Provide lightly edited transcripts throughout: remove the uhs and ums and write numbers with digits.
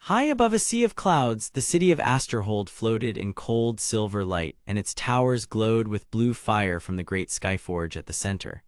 High above a sea of clouds, the city of Asterhold floated in cold silver light, and its towers glowed with blue fire from the great skyforge at the center.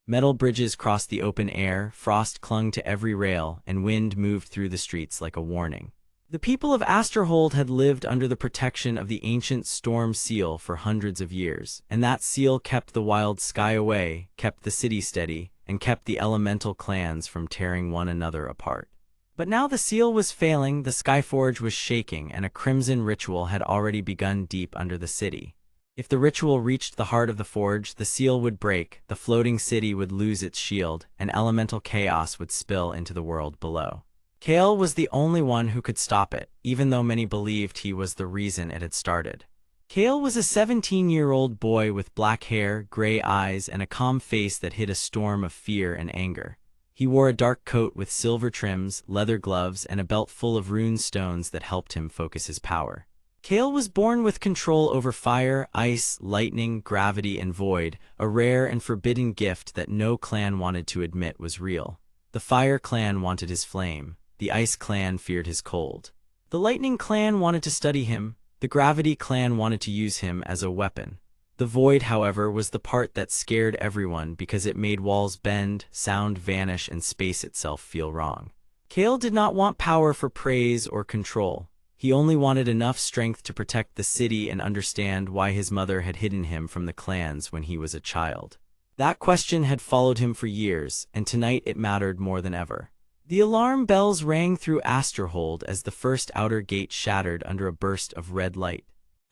Metal bridges crossed the open air, frost clung to every rail, and wind moved through the streets like a warning. The people of Asterhold had lived under the protection of the ancient storm seal for hundreds of years, and that seal kept the wild sky away, kept the city steady, and kept the elemental clans from tearing one another apart. But now the seal was failing, the skyforge was shaking, and a crimson ritual had already begun deep under the city. If the ritual reached the heart of the forge, the seal would break, the floating city would lose its shield, and elemental chaos would spill into the world below. Kael was the only one who could stop it, even though many believed he was the reason it had started. Kael was a 17-year-old boy with black hair, gray eyes, and a calm face that hid a storm of fear and anger. He wore a dark coat with silver trims, leather gloves, and a belt full of rune stones that helped him focus his power. Kael was born with control over fire, ice, lightning, gravity, and void, a rare and forbidden gift that no clan wanted to admit was real. The Fire clan wanted his flame. The Ice clan feared his cold. The Lightning clan wanted to study him. The Gravity clan wanted to use him as a weapon. The void, however, was the part that scared everyone because it made walls bend, sound vanish, and space itself feel wrong. Kael did not want power for praise or control. He only wanted enough strength to protect the city and understand why his mother had hidden him from the clans when he was a child. That question had followed him for years, and tonight it mattered more than ever. The alarm bells rang through Asterhold as the first outer gate shattered under a burst of red light.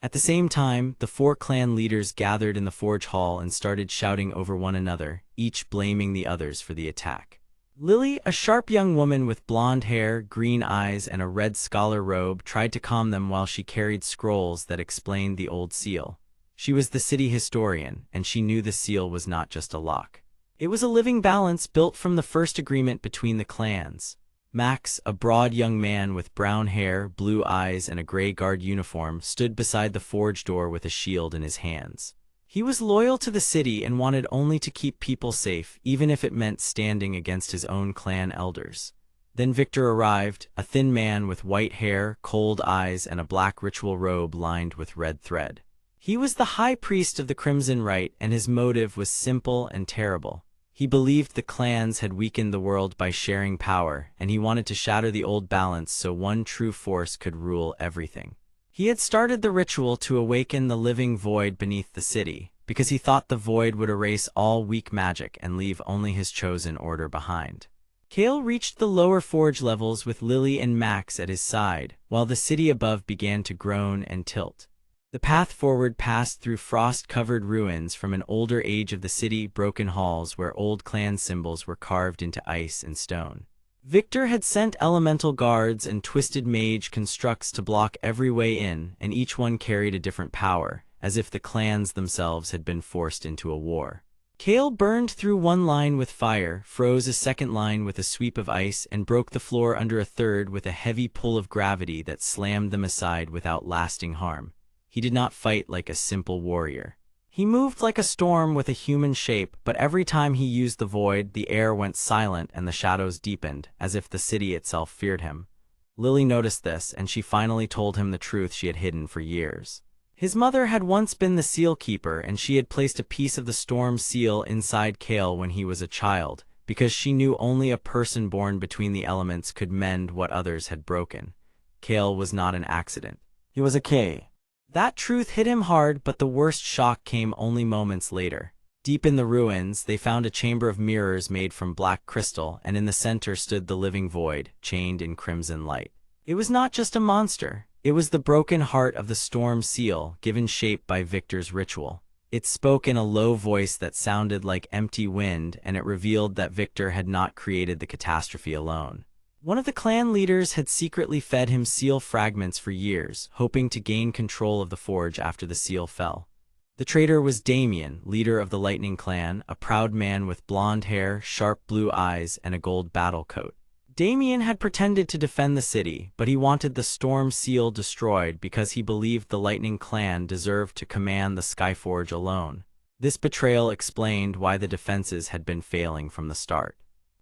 At the same time, the 4 clan leaders gathered in the forge hall and started shouting over one another, each blaming the others for the attack. Lily, a sharp young woman with blonde hair, green eyes, and a red scholar robe, tried to calm them while she carried scrolls that explained the old seal. She was the city historian, and she knew the seal was not just a lock. It was a living balance built from the first agreement between the clans. Max, a broad young man with brown hair, blue eyes, and a gray guard uniform, stood beside the forge door with a shield in his hands. He was loyal to the city and wanted only to keep people safe, even if it meant standing against his own clan elders. Then Victor arrived, a thin man with white hair, cold eyes, and a black ritual robe lined with red thread. He was the high priest of the Crimson Rite, and his motive was simple and terrible. He believed the clans had weakened the world by sharing power, and he wanted to shatter the old balance so one true force could rule everything. He had started the ritual to awaken the living void beneath the city, because he thought the void would erase all weak magic and leave only his chosen order behind. Kael reached the lower forge levels with Lily and Max at his side, while the city above began to groan and tilt. The path forward passed through frost-covered ruins from an older age of the city, broken halls where old clan symbols were carved into ice and stone. Victor had sent elemental guards and twisted mage constructs to block every way in, and each one carried a different power, as if the clans themselves had been forced into a war. Kael burned through one line with fire, froze a second line with a sweep of ice, and broke the floor under a third with a heavy pull of gravity that slammed them aside without lasting harm. He did not fight like a simple warrior. He moved like a storm with a human shape, but every time he used the void, the air went silent and the shadows deepened, as if the city itself feared him. Lily noticed this, and she finally told him the truth she had hidden for years. His mother had once been the seal keeper, and she had placed a piece of the storm seal inside Kael when he was a child, because she knew only a person born between the elements could mend what others had broken. Kael was not an accident. He was a K. That truth hit him hard, but the worst shock came only moments later. Deep in the ruins, they found a chamber of mirrors made from black crystal, and in the center stood the living void, chained in crimson light. It was not just a monster. It was the broken heart of the storm seal, given shape by Victor's ritual. It spoke in a low voice that sounded like empty wind, and it revealed that Victor had not created the catastrophe alone. One of the clan leaders had secretly fed him seal fragments for years, hoping to gain control of the forge after the seal fell. The traitor was Damien, leader of the Lightning clan, a proud man with blonde hair, sharp blue eyes, and a gold battle coat. Damien had pretended to defend the city, but he wanted the storm seal destroyed because he believed the Lightning clan deserved to command the Skyforge alone. This betrayal explained why the defenses had been failing from the start.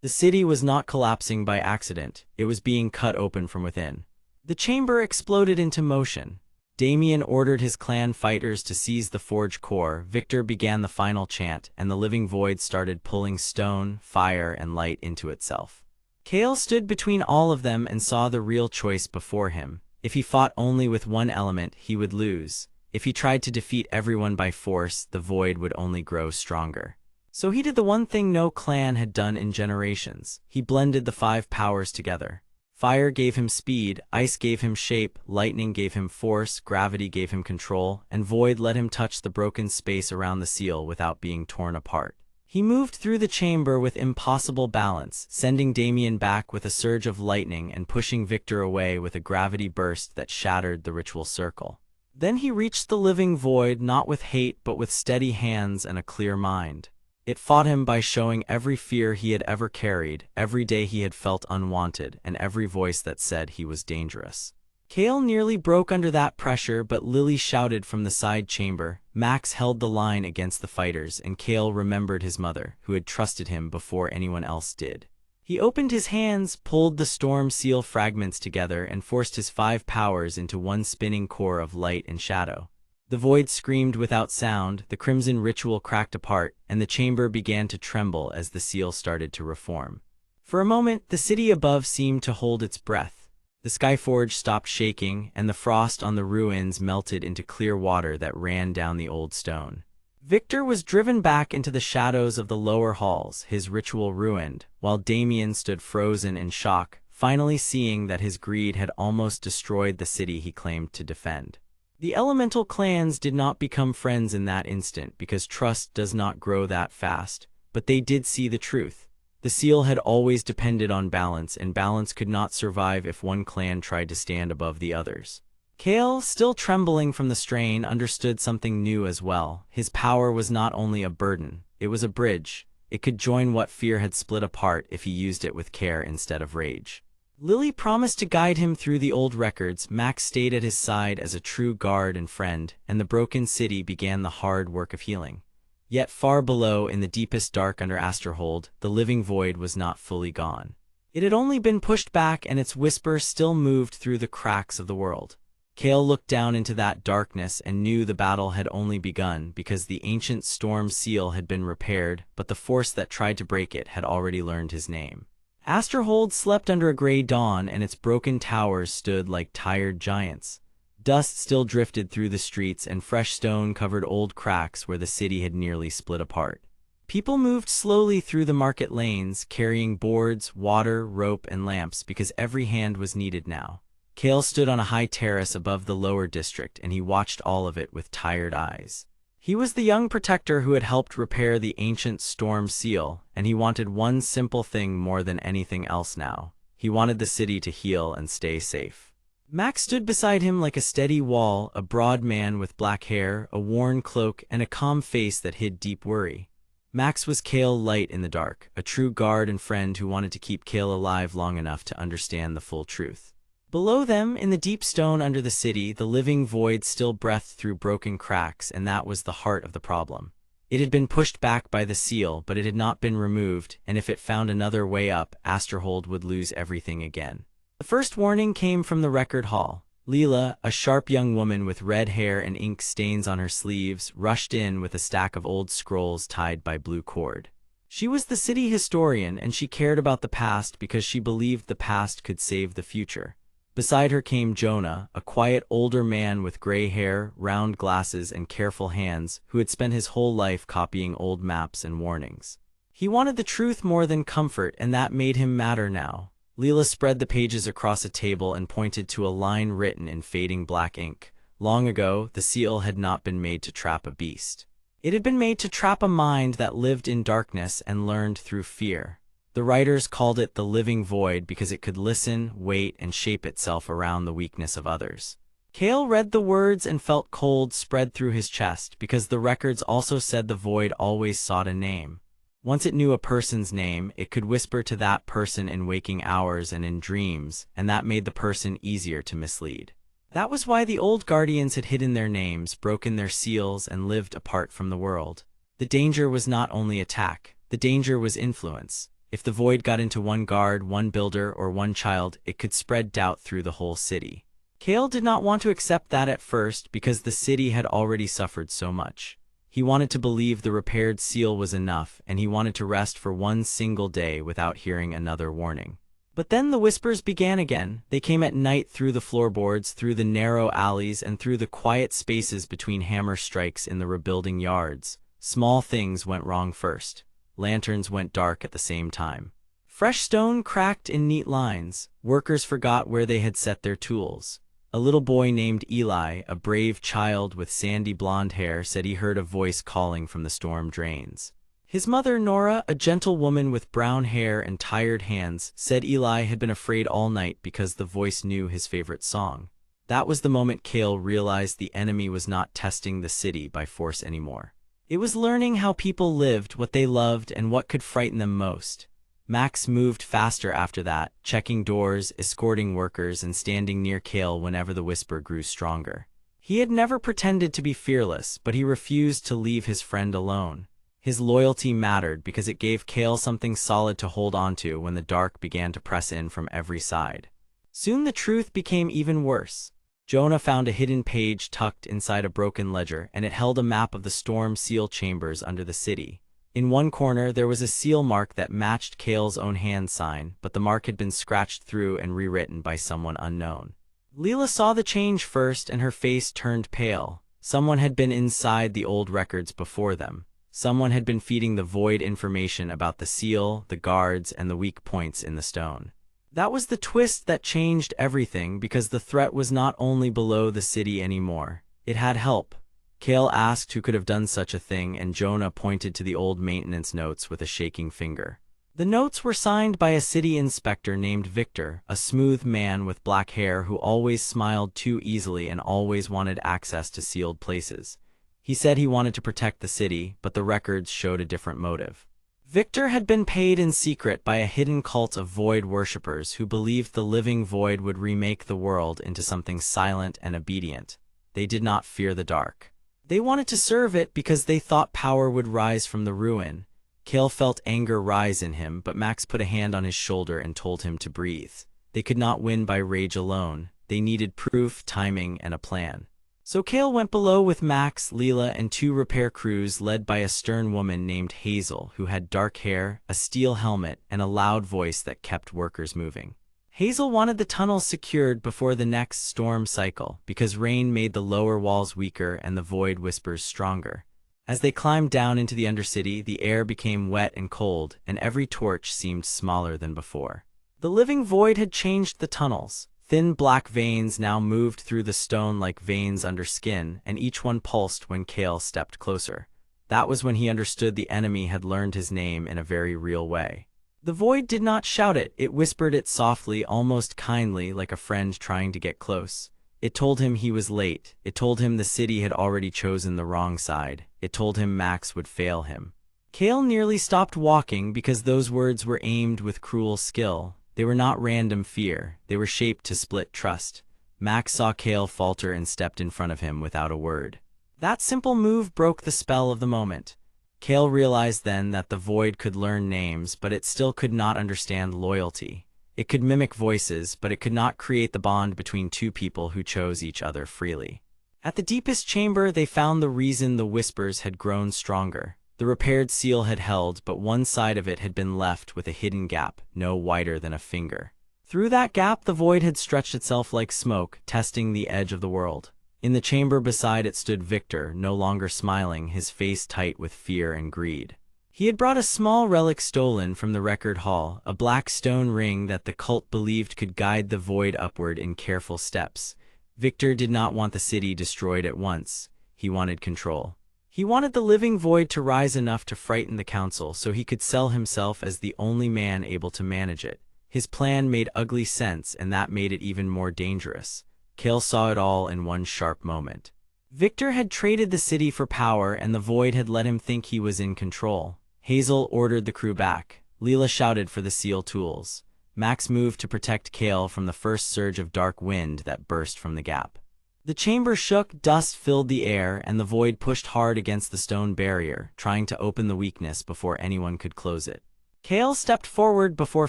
The city was not collapsing by accident, it was being cut open from within. The chamber exploded into motion. Damien ordered his clan fighters to seize the forge core. Victor began the final chant, and the living void started pulling stone, fire, and light into itself. Kael stood between all of them and saw the real choice before him. If he fought only with one element, he would lose. If he tried to defeat everyone by force, the void would only grow stronger. So he did the one thing no clan had done in generations. He blended the 5 powers together. Fire gave him speed, ice gave him shape, lightning gave him force, gravity gave him control, and void let him touch the broken space around the seal without being torn apart. He moved through the chamber with impossible balance, sending Damien back with a surge of lightning and pushing Victor away with a gravity burst that shattered the ritual circle. Then he reached the living void not with hate but with steady hands and a clear mind. It fought him by showing every fear he had ever carried, every day he had felt unwanted, and every voice that said he was dangerous. Kael nearly broke under that pressure, but Lily shouted from the side chamber. Max held the line against the fighters, and Kael remembered his mother, who had trusted him before anyone else did. He opened his hands, pulled the storm seal fragments together, and forced his 5 powers into one spinning core of light and shadow. The void screamed without sound, the crimson ritual cracked apart, and the chamber began to tremble as the seal started to reform. For a moment, the city above seemed to hold its breath. The Skyforge stopped shaking, and the frost on the ruins melted into clear water that ran down the old stone. Victor was driven back into the shadows of the lower halls, his ritual ruined, while Damien stood frozen in shock, finally seeing that his greed had almost destroyed the city he claimed to defend. The elemental clans did not become friends in that instant because trust does not grow that fast, but they did see the truth. The seal had always depended on balance, and balance could not survive if one clan tried to stand above the others. Kael, still trembling from the strain, understood something new as well. His power was not only a burden, it was a bridge. It could join what fear had split apart if he used it with care instead of rage. Lily promised to guide him through the old records. Max stayed at his side as a true guard and friend, and the broken city began the hard work of healing. Yet far below, in the deepest dark under Asterhold, the living void was not fully gone. It had only been pushed back, and its whisper still moved through the cracks of the world. Kael looked down into that darkness and knew the battle had only begun because the ancient storm seal had been repaired, but the force that tried to break it had already learned his name. Asterhold slept under a gray dawn, and its broken towers stood like tired giants. Dust still drifted through the streets, and fresh stone covered old cracks where the city had nearly split apart. People moved slowly through the market lanes, carrying boards, water, rope, and lamps because every hand was needed now. Kael stood on a high terrace above the lower district, and he watched all of it with tired eyes. He was the young protector who had helped repair the ancient storm seal, and he wanted one simple thing more than anything else now. He wanted the city to heal and stay safe. Max stood beside him like a steady wall, a broad man with black hair, a worn cloak, and a calm face that hid deep worry. Max was Kael light in the dark, a true guard and friend who wanted to keep Kael alive long enough to understand the full truth. Below them, in the deep stone under the city, the living void still breathed through broken cracks, and that was the heart of the problem. It had been pushed back by the seal, but it had not been removed, and if it found another way up, Asterhold would lose everything again. The first warning came from the record hall. Leela, a sharp young woman with red hair and ink stains on her sleeves, rushed in with a stack of old scrolls tied by blue cord. She was the city historian, and she cared about the past because she believed the past could save the future. Beside her came Jonah, a quiet older man with gray hair, round glasses, and careful hands, who had spent his whole life copying old maps and warnings. He wanted the truth more than comfort, and that made him matter now. Leela spread the pages across a table and pointed to a line written in fading black ink. Long ago, the seal had not been made to trap a beast. It had been made to trap a mind that lived in darkness and learned through fear. The writers called it the living void because it could listen, wait, and shape itself around the weakness of others. Kael read the words and felt cold spread through his chest because the records also said the void always sought a name. Once it knew a person's name, it could whisper to that person in waking hours and in dreams, and that made the person easier to mislead. That was why the old guardians had hidden their names, broken their seals, and lived apart from the world. The danger was not only attack, the danger was influence. If the void got into one guard, one builder, or one child, it could spread doubt through the whole city. Kael did not want to accept that at first because the city had already suffered so much. He wanted to believe the repaired seal was enough, and he wanted to rest for one single day without hearing another warning. But then the whispers began again. They came at night through the floorboards, through the narrow alleys, and through the quiet spaces between hammer strikes in the rebuilding yards. Small things went wrong first. Lanterns went dark at the same time. Fresh stone cracked in neat lines. Workers forgot where they had set their tools. A little boy named Eli, a brave child with sandy blonde hair, said he heard a voice calling from the storm drains. His mother, Nora, a gentle woman with brown hair and tired hands, said Eli had been afraid all night because the voice knew his favorite song. That was the moment Kael realized the enemy was not testing the city by force anymore. It was learning how people lived, what they loved, and what could frighten them most. Max moved faster after that, checking doors, escorting workers, and standing near Kael whenever the whisper grew stronger. He had never pretended to be fearless, but he refused to leave his friend alone. His loyalty mattered because it gave Kael something solid to hold onto when the dark began to press in from every side. Soon the truth became even worse. Jonah found a hidden page tucked inside a broken ledger, and it held a map of the storm seal chambers under the city. In one corner, there was a seal mark that matched Kael's own hand sign, but the mark had been scratched through and rewritten by someone unknown. Leela saw the change first, and her face turned pale. Someone had been inside the old records before them. Someone had been feeding the void information about the seal, the guards, and the weak points in the stone. That was the twist that changed everything, because the threat was not only below the city anymore. It had help. Kael asked who could have done such a thing, and Jonah pointed to the old maintenance notes with a shaking finger. The notes were signed by a city inspector named Victor, a smooth man with black hair who always smiled too easily and always wanted access to sealed places. He said he wanted to protect the city, but the records showed a different motive. Victor had been paid in secret by a hidden cult of void worshippers who believed the living void would remake the world into something silent and obedient. They did not fear the dark. They wanted to serve it because they thought power would rise from the ruin. Kael felt anger rise in him, but Max put a hand on his shoulder and told him to breathe. They could not win by rage alone. They needed proof, timing, and a plan. So Kael went below with Max, Leela, and 2 repair crews led by a stern woman named Hazel, who had dark hair, a steel helmet, and a loud voice that kept workers moving. Hazel wanted the tunnels secured before the next storm cycle, because rain made the lower walls weaker and the void whispers stronger. As they climbed down into the Undercity, the air became wet and cold, and every torch seemed smaller than before. The living void had changed the tunnels. Thin black veins now moved through the stone like veins under skin, and each one pulsed when Kael stepped closer. That was when he understood the enemy had learned his name in a very real way. The void did not shout it, it whispered it softly, almost kindly, like a friend trying to get close. It told him he was late. It told him the city had already chosen the wrong side. It told him Max would fail him. Kael nearly stopped walking because those words were aimed with cruel skill. They were not random fear. They were shaped to split trust. Max saw Kael falter and stepped in front of him without a word. That simple move broke the spell of the moment. Kael realized then that the void could learn names, but it still could not understand loyalty. It could mimic voices, but it could not create the bond between 2 people who chose each other freely. At the deepest chamber, they found the reason the whispers had grown stronger. The repaired seal had held, but one side of it had been left with a hidden gap, no wider than a finger. Through that gap, the void had stretched itself like smoke, testing the edge of the world. In the chamber beside it stood Victor, no longer smiling, his face tight with fear and greed. He had brought a small relic stolen from the record hall, a black stone ring that the cult believed could guide the void upward in careful steps. Victor did not want the city destroyed at once. He wanted control. He wanted the living void to rise enough to frighten the council so he could sell himself as the only man able to manage it. His plan made ugly sense, and that made it even more dangerous. Kael saw it all in one sharp moment. Victor had traded the city for power, and the void had let him think he was in control. Hazel ordered the crew back. Leela shouted for the seal tools. Max moved to protect Kael from the first surge of dark wind that burst from the gap. The chamber shook, dust filled the air, and the void pushed hard against the stone barrier, trying to open the weakness before anyone could close it. Kael stepped forward before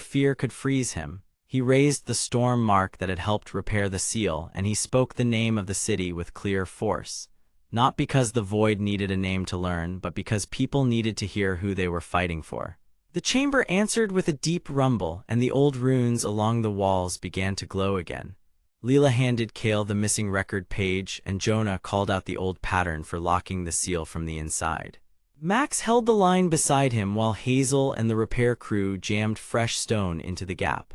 fear could freeze him. He raised the storm mark that had helped repair the seal, and he spoke the name of the city with clear force. Not because the void needed a name to learn, but because people needed to hear who they were fighting for. The chamber answered with a deep rumble, and the old runes along the walls began to glow again. Leela handed Kael the missing record page, and Jonah called out the old pattern for locking the seal from the inside. Max held the line beside him while Hazel and the repair crew jammed fresh stone into the gap.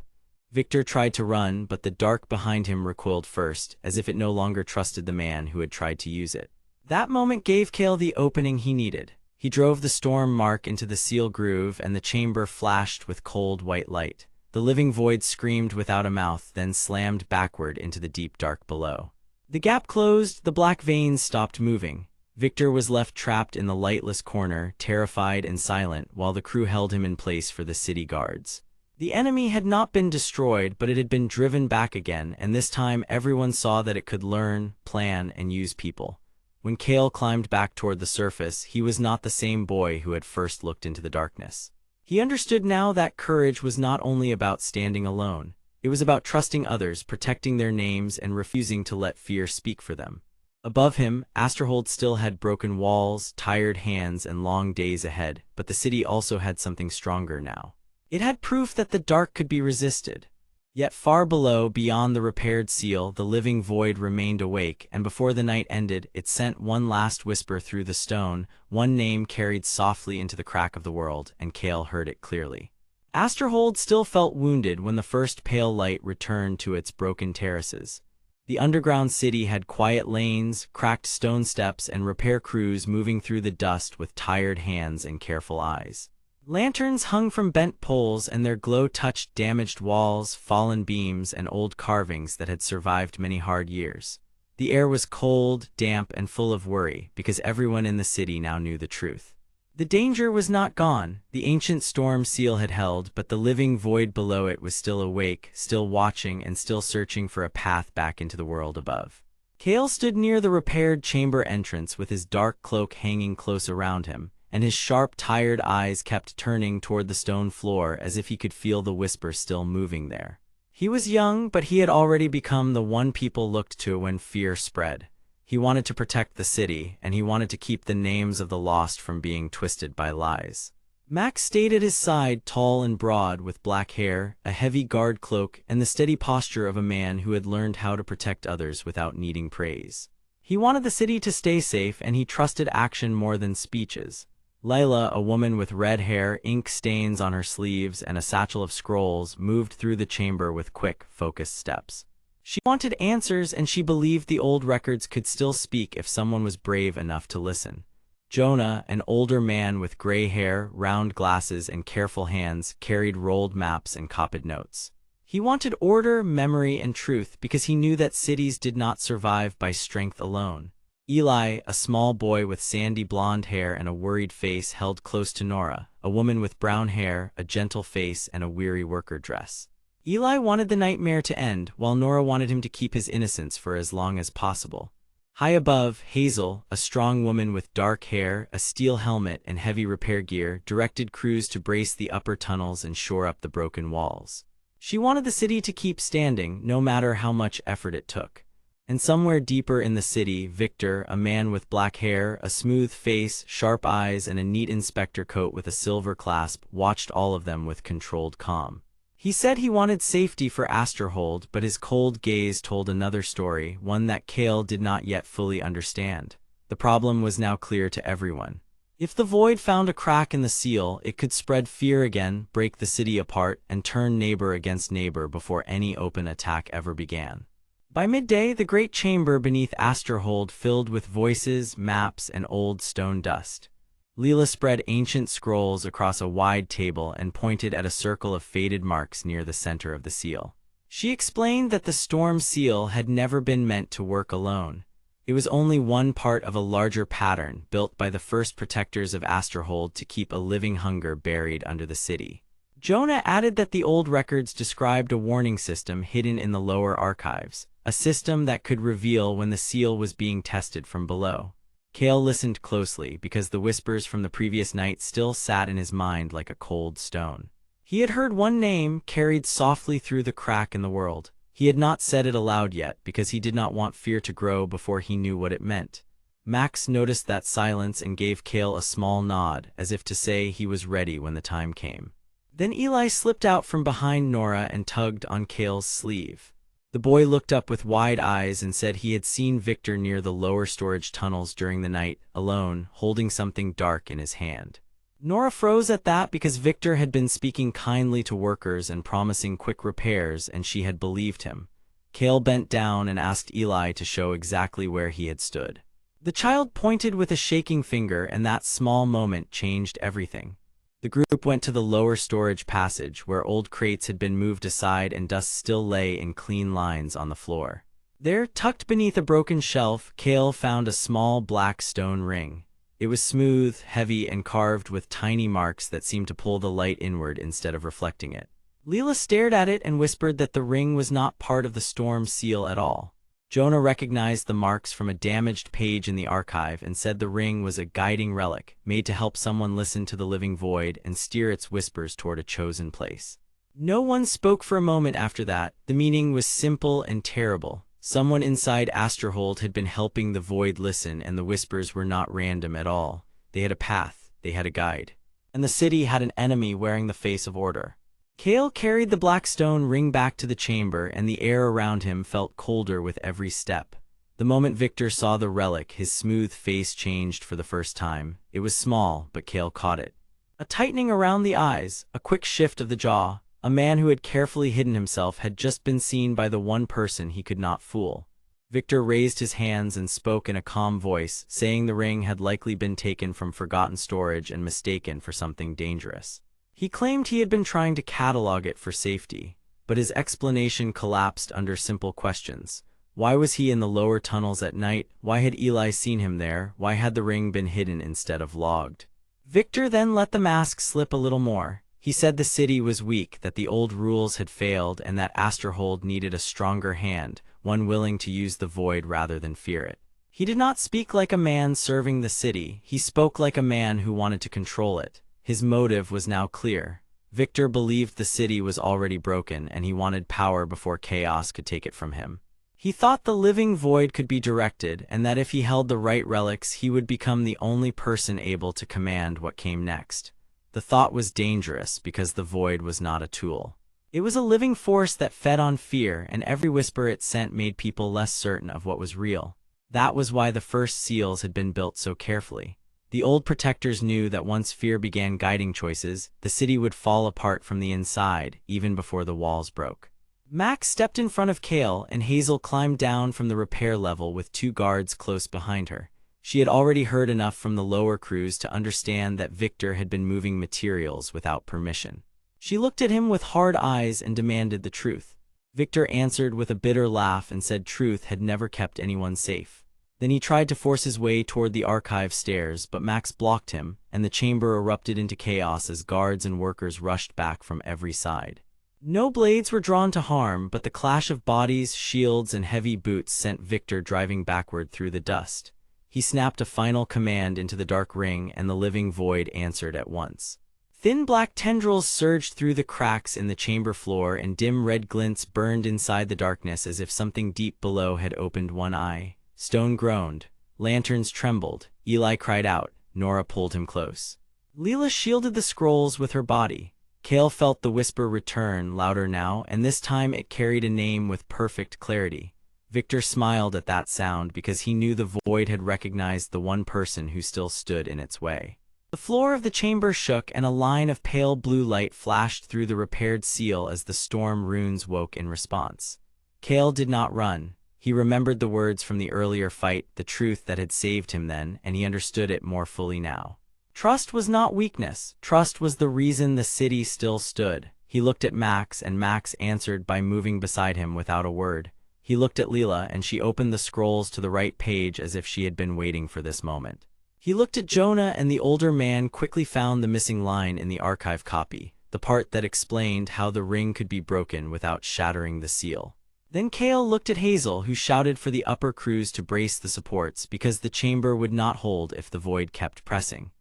Victor tried to run, but the dark behind him recoiled first, as if it no longer trusted the man who had tried to use it. That moment gave Kael the opening he needed. He drove the storm mark into the seal groove, and the chamber flashed with cold white light. The living void screamed without a mouth, then slammed backward into the deep dark below. The gap closed, the black veins stopped moving. Victor was left trapped in the lightless corner, terrified and silent, while the crew held him in place for the city guards. The enemy had not been destroyed, but it had been driven back again, and this time everyone saw that it could learn, plan, and use people. When Kael climbed back toward the surface, he was not the same boy who had first looked into the darkness. He understood now that courage was not only about standing alone. It was about trusting others, protecting their names, and refusing to let fear speak for them. Above him, Asterhold still had broken walls, tired hands, and long days ahead, but the city also had something stronger now. It had proof that the dark could be resisted. Yet far below, beyond the repaired seal, the living void remained awake, and before the night ended, it sent one last whisper through the stone, one name carried softly into the crack of the world, and Kael heard it clearly. Asterhold still felt wounded when the first pale light returned to its broken terraces. The underground city had quiet lanes, cracked stone steps, and repair crews moving through the dust with tired hands and careful eyes. Lanterns hung from bent poles, and their glow touched damaged walls, fallen beams, and old carvings that had survived many hard years. The air was cold, damp, and full of worry, because everyone in the city now knew the truth. The danger was not gone. The ancient storm seal had held, but the living void below it was still awake, still watching, and still searching for a path back into the world above. Kael stood near the repaired chamber entrance with his dark cloak hanging close around him, and his sharp, tired eyes kept turning toward the stone floor as if he could feel the whisper still moving there. He was young, but he had already become the one people looked to when fear spread. He wanted to protect the city, and he wanted to keep the names of the lost from being twisted by lies. Max stayed at his side, tall and broad, with black hair, a heavy guard cloak, and the steady posture of a man who had learned how to protect others without needing praise. He wanted the city to stay safe, and he trusted action more than speeches. Layla, a woman with red hair, ink stains on her sleeves, and a satchel of scrolls, moved through the chamber with quick, focused steps. She wanted answers, and she believed the old records could still speak if someone was brave enough to listen. Jonah, an older man with gray hair, round glasses, and careful hands, carried rolled maps and copied notes. He wanted order, memory, and truth because he knew that cities did not survive by strength alone. Eli, a small boy with sandy blonde hair and a worried face, held close to Nora, a woman with brown hair, a gentle face, and a weary worker dress. Eli wanted the nightmare to end, while Nora wanted him to keep his innocence for as long as possible. High above, Hazel, a strong woman with dark hair, a steel helmet, and heavy repair gear, directed crews to brace the upper tunnels and shore up the broken walls. She wanted the city to keep standing, no matter how much effort it took. And somewhere deeper in the city, Victor, a man with black hair, a smooth face, sharp eyes, and a neat inspector coat with a silver clasp, watched all of them with controlled calm. He said he wanted safety for Asterhold, but his cold gaze told another story, one that Kael did not yet fully understand. The problem was now clear to everyone. If the void found a crack in the seal, it could spread fear again, break the city apart, and turn neighbor against neighbor before any open attack ever began. By midday, the great chamber beneath Asterhold filled with voices, maps, and old stone dust. Leela spread ancient scrolls across a wide table and pointed at a circle of faded marks near the center of the seal. She explained that the storm seal had never been meant to work alone. It was only one part of a larger pattern built by the first protectors of Asterhold to keep a living hunger buried under the city. Jonah added that the old records described a warning system hidden in the lower archives, a system that could reveal when the seal was being tested from below. Kael listened closely because the whispers from the previous night still sat in his mind like a cold stone. He had heard one name carried softly through the crack in the world. He had not said it aloud yet because he did not want fear to grow before he knew what it meant. Max noticed that silence and gave Kael a small nod, as if to say he was ready when the time came. Then Eli slipped out from behind Nora and tugged on Kael's sleeve. The boy looked up with wide eyes and said he had seen Victor near the lower storage tunnels during the night, alone, holding something dark in his hand. Nora froze at that because Victor had been speaking kindly to workers and promising quick repairs, and she had believed him. Kael bent down and asked Eli to show exactly where he had stood. The child pointed with a shaking finger, and that small moment changed everything. The group went to the lower storage passage, where old crates had been moved aside and dust still lay in clean lines on the floor. There, tucked beneath a broken shelf, Kael found a small black stone ring. It was smooth, heavy, and carved with tiny marks that seemed to pull the light inward instead of reflecting it. Leela stared at it and whispered that the ring was not part of the storm seal at all. Jonah recognized the marks from a damaged page in the archive and said the ring was a guiding relic, made to help someone listen to the living void and steer its whispers toward a chosen place. No one spoke for a moment after that. The meaning was simple and terrible. Someone inside Asterhold had been helping the void listen, and the whispers were not random at all. They had a path, they had a guide. And the city had an enemy wearing the face of order. Kael carried the black stone ring back to the chamber, and the air around him felt colder with every step. The moment Victor saw the relic, his smooth face changed for the first time. It was small, but Kael caught it. A tightening around the eyes, a quick shift of the jaw. A man who had carefully hidden himself had just been seen by the one person he could not fool. Victor raised his hands and spoke in a calm voice, saying the ring had likely been taken from forgotten storage and mistaken for something dangerous. He claimed he had been trying to catalog it for safety, but his explanation collapsed under simple questions. Why was he in the lower tunnels at night? Why had Eli seen him there? Why had the ring been hidden instead of logged? Victor then let the mask slip a little more. He said the city was weak, that the old rules had failed, and that Asterhold needed a stronger hand, one willing to use the void rather than fear it. He did not speak like a man serving the city. He spoke like a man who wanted to control it. His motive was now clear. Victor believed the city was already broken, and he wanted power before chaos could take it from him. He thought the living void could be directed, and that if he held the right relics, he would become the only person able to command what came next. The thought was dangerous because the void was not a tool. It was a living force that fed on fear, and every whisper it sent made people less certain of what was real. That was why the first seals had been built so carefully. The old protectors knew that once fear began guiding choices, the city would fall apart from the inside, even before the walls broke. Max stepped in front of Kael, and Hazel climbed down from the repair level with 2 guards close behind her. She had already heard enough from the lower crews to understand that Victor had been moving materials without permission. She looked at him with hard eyes and demanded the truth. Victor answered with a bitter laugh and said truth had never kept anyone safe. Then he tried to force his way toward the archive stairs, but Max blocked him, and the chamber erupted into chaos as guards and workers rushed back from every side. No blades were drawn to harm, but the clash of bodies, shields, and heavy boots sent Victor driving backward through the dust. He snapped a final command into the dark ring, and the living void answered at once. Thin black tendrils surged through the cracks in the chamber floor, and dim red glints burned inside the darkness as if something deep below had opened one eye. Stone groaned. Lanterns trembled. Eli cried out. Nora pulled him close. Leela shielded the scrolls with her body. Kael felt the whisper return, louder now, and this time it carried a name with perfect clarity. Victor smiled at that sound because he knew the void had recognized the one person who still stood in its way. The floor of the chamber shook, and a line of pale blue light flashed through the repaired seal as the storm runes woke in response. Kael did not run. He remembered the words from the earlier fight, the truth that had saved him then, and he understood it more fully now. Trust was not weakness. Trust was the reason the city still stood. He looked at Max, and Max answered by moving beside him without a word. He looked at Leela, and she opened the scrolls to the right page as if she had been waiting for this moment. He looked at Jonah, and the older man quickly found the missing line in the archive copy, the part that explained how the ring could be broken without shattering the seal. Then Kael looked at Hazel, who shouted for the upper crews to brace the supports because the chamber would not hold if the void kept pressing.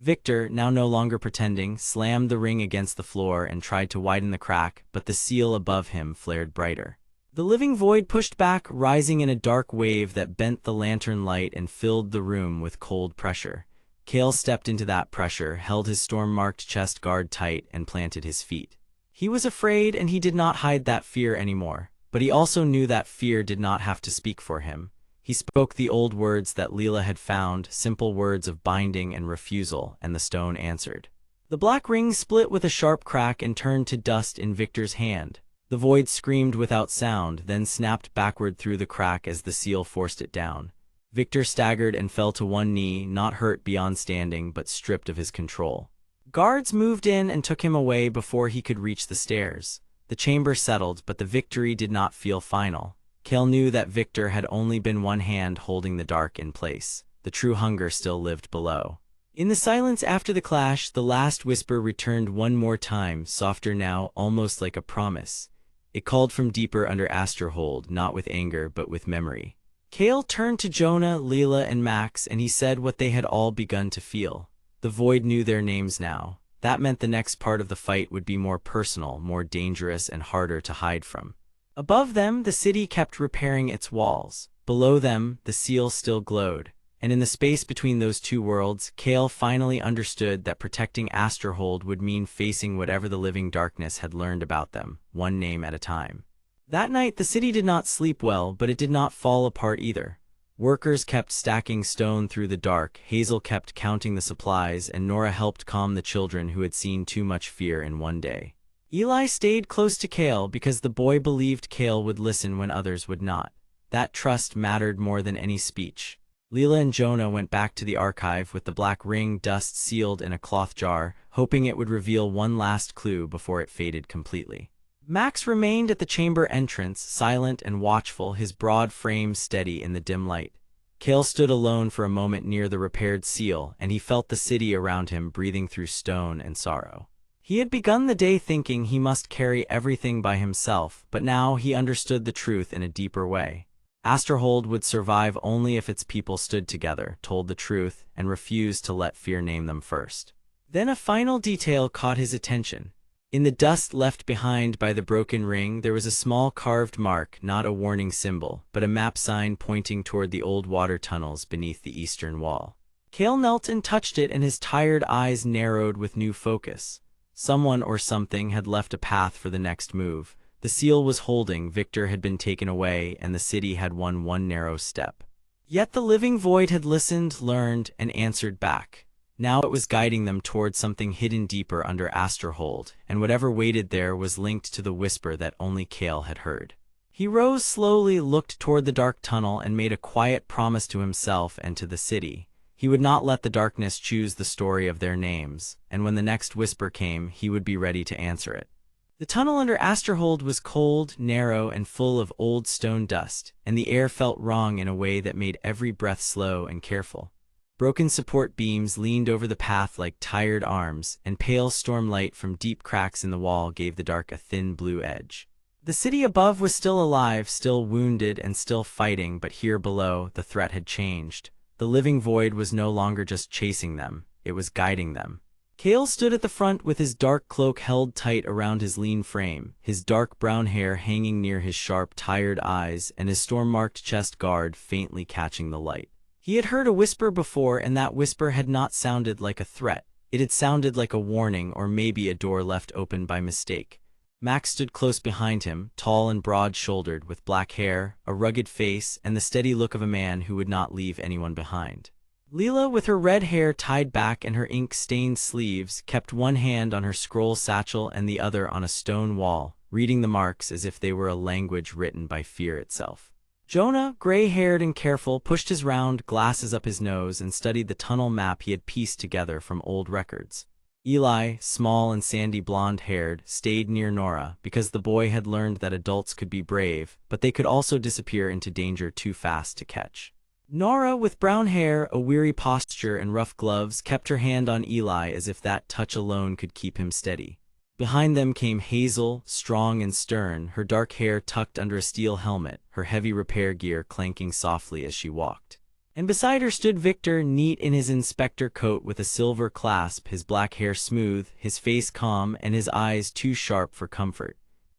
Victor, now no longer pretending, slammed the ring against the floor and tried to widen the crack, but the seal above him flared brighter. The living void pushed back, rising in a dark wave that bent the lantern light and filled the room with cold pressure. Kael stepped into that pressure, held his storm-marked chest guard tight, and planted his feet. He was afraid, and he did not hide that fear anymore, but he also knew that fear did not have to speak for him. He spoke the old words that Leela had found, simple words of binding and refusal, and the stone answered. The black ring split with a sharp crack and turned to dust in Victor's hand. The void screamed without sound, then snapped backward through the crack as the seal forced it down. Victor staggered and fell to one knee, not hurt beyond standing, but stripped of his control. Guards moved in and took him away before he could reach the stairs. The chamber settled, but the victory did not feel final. Kael knew that Victor had only been one hand holding the dark in place. The true hunger still lived below. In the silence after the clash, the last whisper returned one more time, softer now, almost like a promise. It called from deeper under Asterhold, not with anger, but with memory. Kael turned to Jonah, Leela, and Max, and he said what they had all begun to feel. The void knew their names now. That meant the next part of the fight would be more personal, more dangerous, and harder to hide from. Above them, the city kept repairing its walls. Below them, the seal still glowed. And in the space between those two worlds, Kael finally understood that protecting Asterhold would mean facing whatever the living darkness had learned about them, one name at a time. That night, the city did not sleep well, but it did not fall apart either. Workers kept stacking stone through the dark, Hazel kept counting the supplies, and Nora helped calm the children who had seen too much fear in one day. Eli stayed close to Kael because the boy believed Kael would listen when others would not. That trust mattered more than any speech. Leela and Jonah went back to the archive with the black ring dust sealed in a cloth jar, hoping it would reveal one last clue before it faded completely. Max remained at the chamber entrance, silent and watchful, his broad frame steady in the dim light. Kael stood alone for a moment near the repaired seal, and he felt the city around him breathing through stone and sorrow. He had begun the day thinking he must carry everything by himself, but now he understood the truth in a deeper way. Asterhold would survive only if its people stood together, told the truth, and refused to let fear name them first. Then a final detail caught his attention. In the dust left behind by the broken ring, there was a small carved mark, not a warning symbol, but a map sign pointing toward the old water tunnels beneath the eastern wall. Kael knelt and touched it, and his tired eyes narrowed with new focus. Someone or something had left a path for the next move. The seal was holding, Victor had been taken away, and the city had won one narrow step. Yet the living void had listened, learned, and answered back. Now it was guiding them toward something hidden deeper under Asterhold, and whatever waited there was linked to the whisper that only Kael had heard. He rose slowly, looked toward the dark tunnel, and made a quiet promise to himself and to the city. He would not let the darkness choose the story of their names, and when the next whisper came, he would be ready to answer it. The tunnel under Asterhold was cold, narrow, and full of old stone dust, and the air felt wrong in a way that made every breath slow and careful. Broken support beams leaned over the path like tired arms, and pale stormlight from deep cracks in the wall gave the dark a thin blue edge. The city above was still alive, still wounded, and still fighting, but here below, the threat had changed. The living void was no longer just chasing them, it was guiding them. Kael stood at the front with his dark cloak held tight around his lean frame, his dark brown hair hanging near his sharp, tired eyes, and his storm-marked chest guard faintly catching the light. He had heard a whisper before, and that whisper had not sounded like a threat. It had sounded like a warning, or maybe a door left open by mistake. Max stood close behind him, tall and broad-shouldered, with black hair, a rugged face, and the steady look of a man who would not leave anyone behind. Leela, with her red hair tied back and her ink-stained sleeves, kept one hand on her scroll satchel and the other on a stone wall, reading the marks as if they were a language written by fear itself. Jonah, gray-haired and careful, pushed his round glasses up his nose and studied the tunnel map he had pieced together from old records. Eli, small and sandy blonde-haired, stayed near Nora because the boy had learned that adults could be brave, but they could also disappear into danger too fast to catch. Nora, with brown hair, a weary posture, and rough gloves, kept her hand on Eli as if that touch alone could keep him steady. Behind them came Hazel, strong and stern, her dark hair tucked under a steel helmet, her heavy repair gear clanking softly as she walked. And beside her stood Victor, neat in his inspector coat with a silver clasp, his black hair smooth, his face calm, and his eyes too sharp for comfort.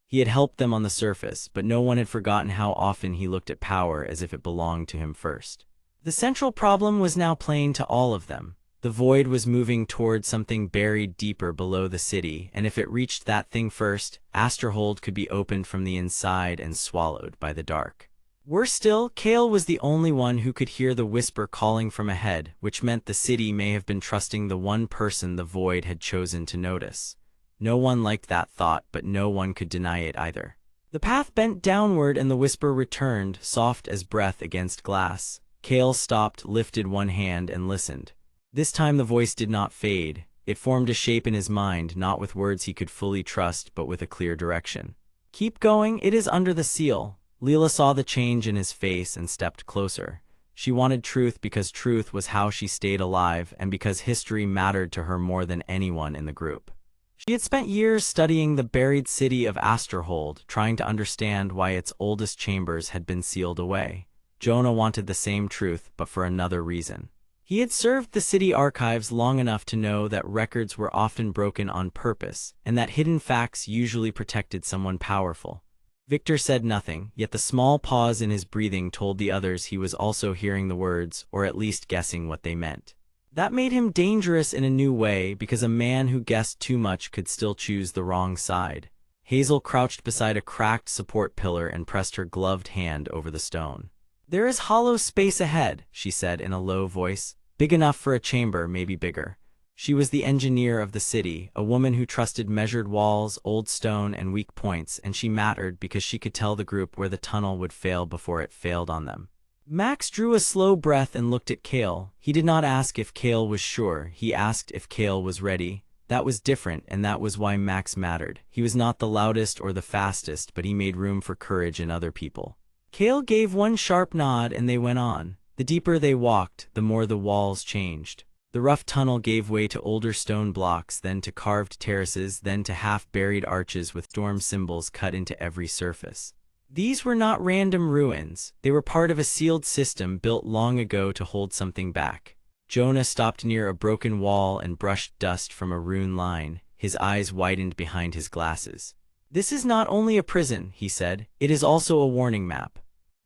He had helped them on the surface, but no one had forgotten how often he looked at power as if it belonged to him first. The central problem was now plain to all of them. The void was moving toward something buried deeper below the city, and if it reached that thing first, Asterhold could be opened from the inside and swallowed by the dark. Worse still, Kael was the only one who could hear the whisper calling from ahead, which meant the city may have been trusting the one person the void had chosen to notice. No one liked that thought, but no one could deny it either. The path bent downward and the whisper returned, soft as breath against glass. Kael stopped, lifted one hand, and listened. This time the voice did not fade. It formed a shape in his mind, not with words he could fully trust, but with a clear direction. "Keep going, it is under the seal." Leela saw the change in his face and stepped closer. She wanted truth because truth was how she stayed alive, and because history mattered to her more than anyone in the group. She had spent years studying the buried city of Asterhold, trying to understand why its oldest chambers had been sealed away. Jonah wanted the same truth, but for another reason. He had served the city archives long enough to know that records were often broken on purpose, and that hidden facts usually protected someone powerful. Victor said nothing, yet the small pause in his breathing told the others he was also hearing the words, or at least guessing what they meant. That made him dangerous in a new way, because a man who guessed too much could still choose the wrong side. Hazel crouched beside a cracked support pillar and pressed her gloved hand over the stone. "There is hollow space ahead," she said in a low voice. "Big enough for a chamber, maybe bigger." She was the engineer of the city, a woman who trusted measured walls, old stone, and weak points, and she mattered because she could tell the group where the tunnel would fail before it failed on them. Max drew a slow breath and looked at Kael. He did not ask if Kael was sure, he asked if Kael was ready. That was different, and that was why Max mattered. He was not the loudest or the fastest, but he made room for courage in other people. Kael gave one sharp nod and they went on. The deeper they walked, the more the walls changed. The rough tunnel gave way to older stone blocks, then to carved terraces, then to half-buried arches with storm symbols cut into every surface. These were not random ruins. They were part of a sealed system built long ago to hold something back. Jonah stopped near a broken wall and brushed dust from a rune line. His eyes widened behind his glasses. "This is not only a prison," he said. "It is also a warning map."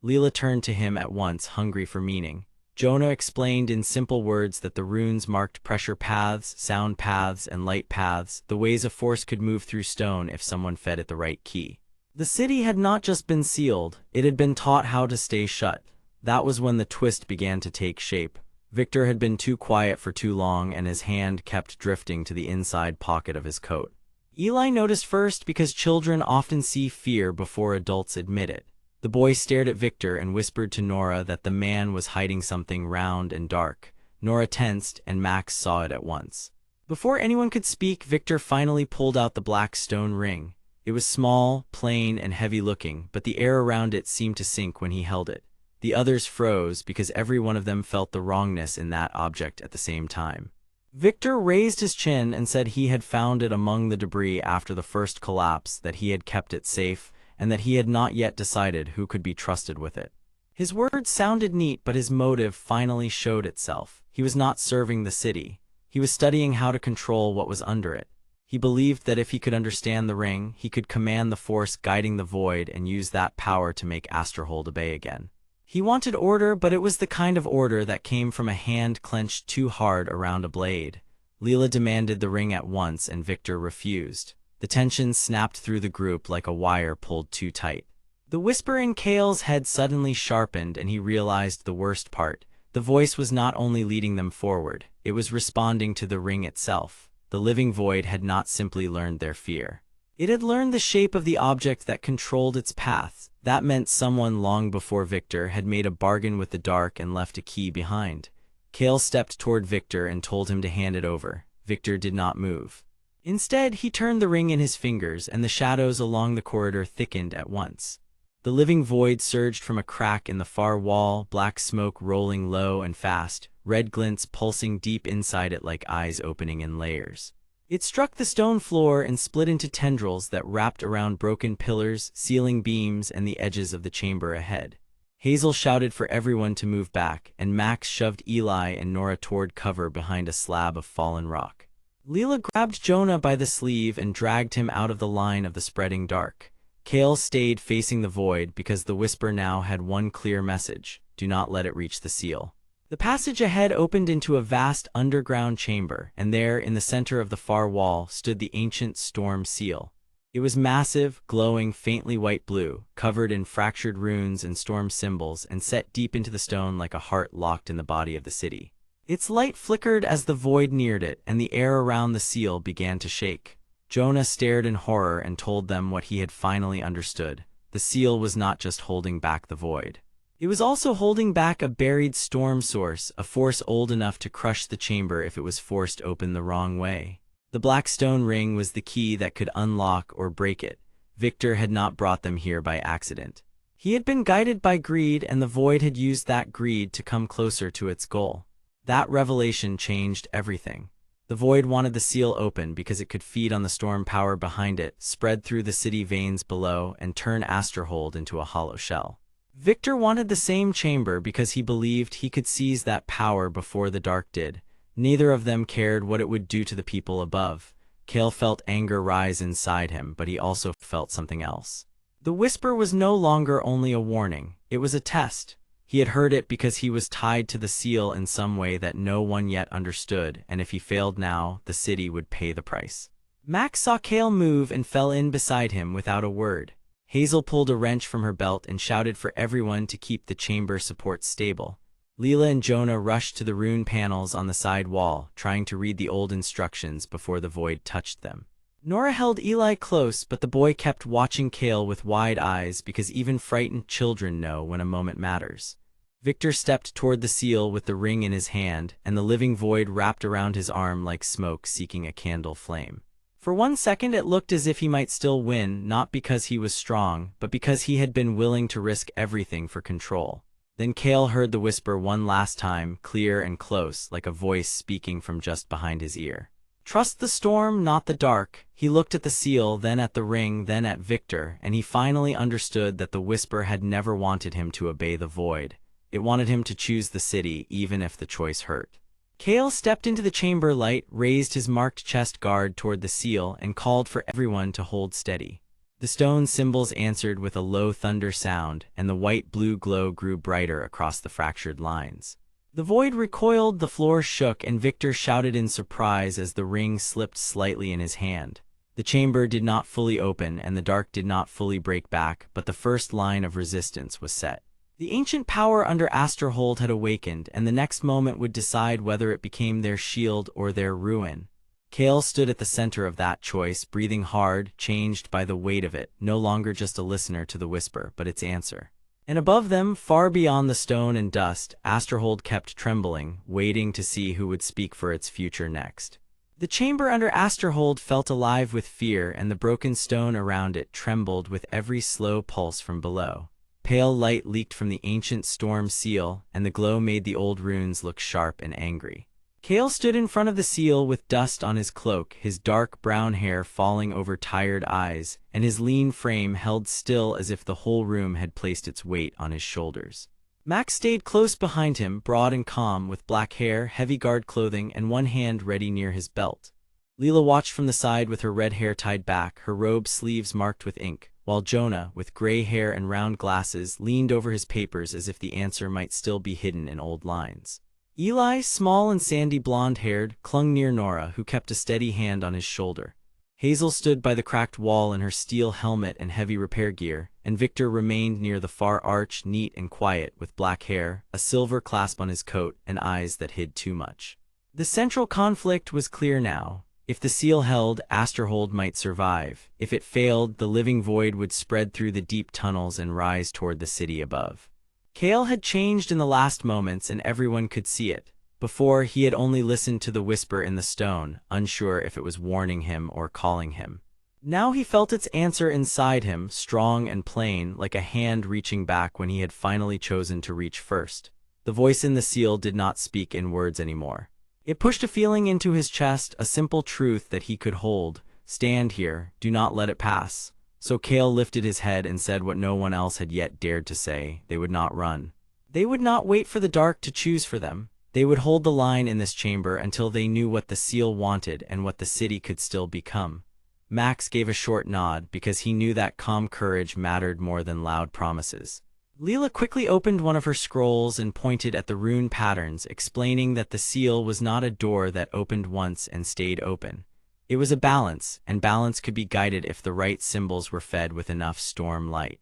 Leela turned to him at once, hungry for meaning. Jonah explained in simple words that the runes marked pressure paths, sound paths, and light paths, the ways a force could move through stone if someone fed it the right key. The city had not just been sealed, it had been taught how to stay shut. That was when the twist began to take shape. Victor had been too quiet for too long, and his hand kept drifting to the inside pocket of his coat. Eli noticed first because children often see fear before adults admit it. The boy stared at Victor and whispered to Nora that the man was hiding something round and dark. Nora tensed, and Max saw it at once. Before anyone could speak, Victor finally pulled out the black stone ring. It was small, plain, and heavy-looking, but the air around it seemed to sink when he held it. The others froze because every one of them felt the wrongness in that object at the same time. Victor raised his chin and said he had found it among the debris after the first collapse, that he had kept it safe, and that he had not yet decided who could be trusted with it. His words sounded neat, but his motive finally showed itself. He was not serving the city. He was studying how to control what was under it. He believed that if he could understand the ring, he could command the force guiding the void and use that power to make Asterhold obey again. He wanted order, but it was the kind of order that came from a hand clenched too hard around a blade. Leela demanded the ring at once, and Victor refused. The tension snapped through the group like a wire pulled too tight. The whisper in Kael's head suddenly sharpened, and he realized the worst part. The voice was not only leading them forward, it was responding to the ring itself. The living void had not simply learned their fear. It had learned the shape of the object that controlled its paths. That meant someone long before Victor had made a bargain with the dark and left a key behind. Kael stepped toward Victor and told him to hand it over. Victor did not move. Instead, he turned the ring in his fingers, and the shadows along the corridor thickened at once. The living void surged from a crack in the far wall, black smoke rolling low and fast, red glints pulsing deep inside it like eyes opening in layers. It struck the stone floor and split into tendrils that wrapped around broken pillars, ceiling beams, and the edges of the chamber ahead. Hazel shouted for everyone to move back, and Max shoved Eli and Nora toward cover behind a slab of fallen rock. Leela grabbed Jonah by the sleeve and dragged him out of the line of the spreading dark. Kael stayed facing the void because the whisper now had one clear message: do not let it reach the seal. The passage ahead opened into a vast underground chamber, and there, in the center of the far wall, stood the ancient storm seal. It was massive, glowing faintly white-blue, covered in fractured runes and storm symbols, and set deep into the stone like a heart locked in the body of the city. Its light flickered as the void neared it, and the air around the seal began to shake. Jonah stared in horror and told them what he had finally understood. The seal was not just holding back the void. It was also holding back a buried storm source, a force old enough to crush the chamber if it was forced open the wrong way. The black stone ring was the key that could unlock or break it. Victor had not brought them here by accident. He had been guided by greed, and the void had used that greed to come closer to its goal. That revelation changed everything. The void wanted the seal open because it could feed on the storm power behind it, spread through the city veins below, and turn Asterhold into a hollow shell. Victor wanted the same chamber because he believed he could seize that power before the dark did. Neither of them cared what it would do to the people above. Kael felt anger rise inside him, but he also felt something else. The whisper was no longer only a warning, it was a test. He had heard it because he was tied to the seal in some way that no one yet understood, and if he failed now, the city would pay the price. Max saw Kael move and fell in beside him without a word. Hazel pulled a wrench from her belt and shouted for everyone to keep the chamber supports stable. Leela and Jonah rushed to the rune panels on the side wall, trying to read the old instructions before the void touched them. Nora held Eli close, but the boy kept watching Kael with wide eyes because even frightened children know when a moment matters. Victor stepped toward the seal with the ring in his hand, and the living void wrapped around his arm like smoke seeking a candle flame. For 1 second it looked as if he might still win, not because he was strong, but because he had been willing to risk everything for control. Then Kael heard the whisper one last time, clear and close, like a voice speaking from just behind his ear. Trust the storm, not the dark. He looked at the seal, then at the ring, then at Victor, and he finally understood that the whisper had never wanted him to obey the void. It wanted him to choose the city, even if the choice hurt. Kael stepped into the chamber light, raised his marked chest guard toward the seal, and called for everyone to hold steady. The stone symbols answered with a low thunder sound, and the white-blue glow grew brighter across the fractured lines. The void recoiled, the floor shook, and Victor shouted in surprise as the ring slipped slightly in his hand. The chamber did not fully open, and the dark did not fully break back, but the first line of resistance was set. The ancient power under Asterhold had awakened, and the next moment would decide whether it became their shield or their ruin. Kael stood at the center of that choice, breathing hard, changed by the weight of it, no longer just a listener to the whisper, but its answer. And above them, far beyond the stone and dust, Asterhold kept trembling, waiting to see who would speak for its future next. The chamber under Asterhold felt alive with fear, and the broken stone around it trembled with every slow pulse from below. Pale light leaked from the ancient storm seal, and the glow made the old runes look sharp and angry. Kael stood in front of the seal with dust on his cloak, his dark brown hair falling over tired eyes, and his lean frame held still as if the whole room had placed its weight on his shoulders. Max stayed close behind him, broad and calm, with black hair, heavy guard clothing, and one hand ready near his belt. Leela watched from the side with her red hair tied back, her robe sleeves marked with ink, while Jonah, with gray hair and round glasses, leaned over his papers as if the answer might still be hidden in old lines. Eli, small and sandy blonde-haired, clung near Nora, who kept a steady hand on his shoulder. Hazel stood by the cracked wall in her steel helmet and heavy repair gear, and Victor remained near the far arch, neat and quiet, with black hair, a silver clasp on his coat, and eyes that hid too much. The central conflict was clear now. If the seal held, Asterhold might survive. If it failed, the living void would spread through the deep tunnels and rise toward the city above. Kael had changed in the last moments, and everyone could see it. Before, he had only listened to the whisper in the stone, unsure if it was warning him or calling him. Now he felt its answer inside him, strong and plain, like a hand reaching back when he had finally chosen to reach first. The voice in the seal did not speak in words anymore. It pushed a feeling into his chest, a simple truth that he could hold. Stand here, do not let it pass. So Kael lifted his head and said what no one else had yet dared to say: they would not run. They would not wait for the dark to choose for them. They would hold the line in this chamber until they knew what the seal wanted and what the city could still become. Max gave a short nod because he knew that calm courage mattered more than loud promises. Leela quickly opened one of her scrolls and pointed at the rune patterns, explaining that the seal was not a door that opened once and stayed open. It was a balance, and balance could be guided if the right symbols were fed with enough storm light.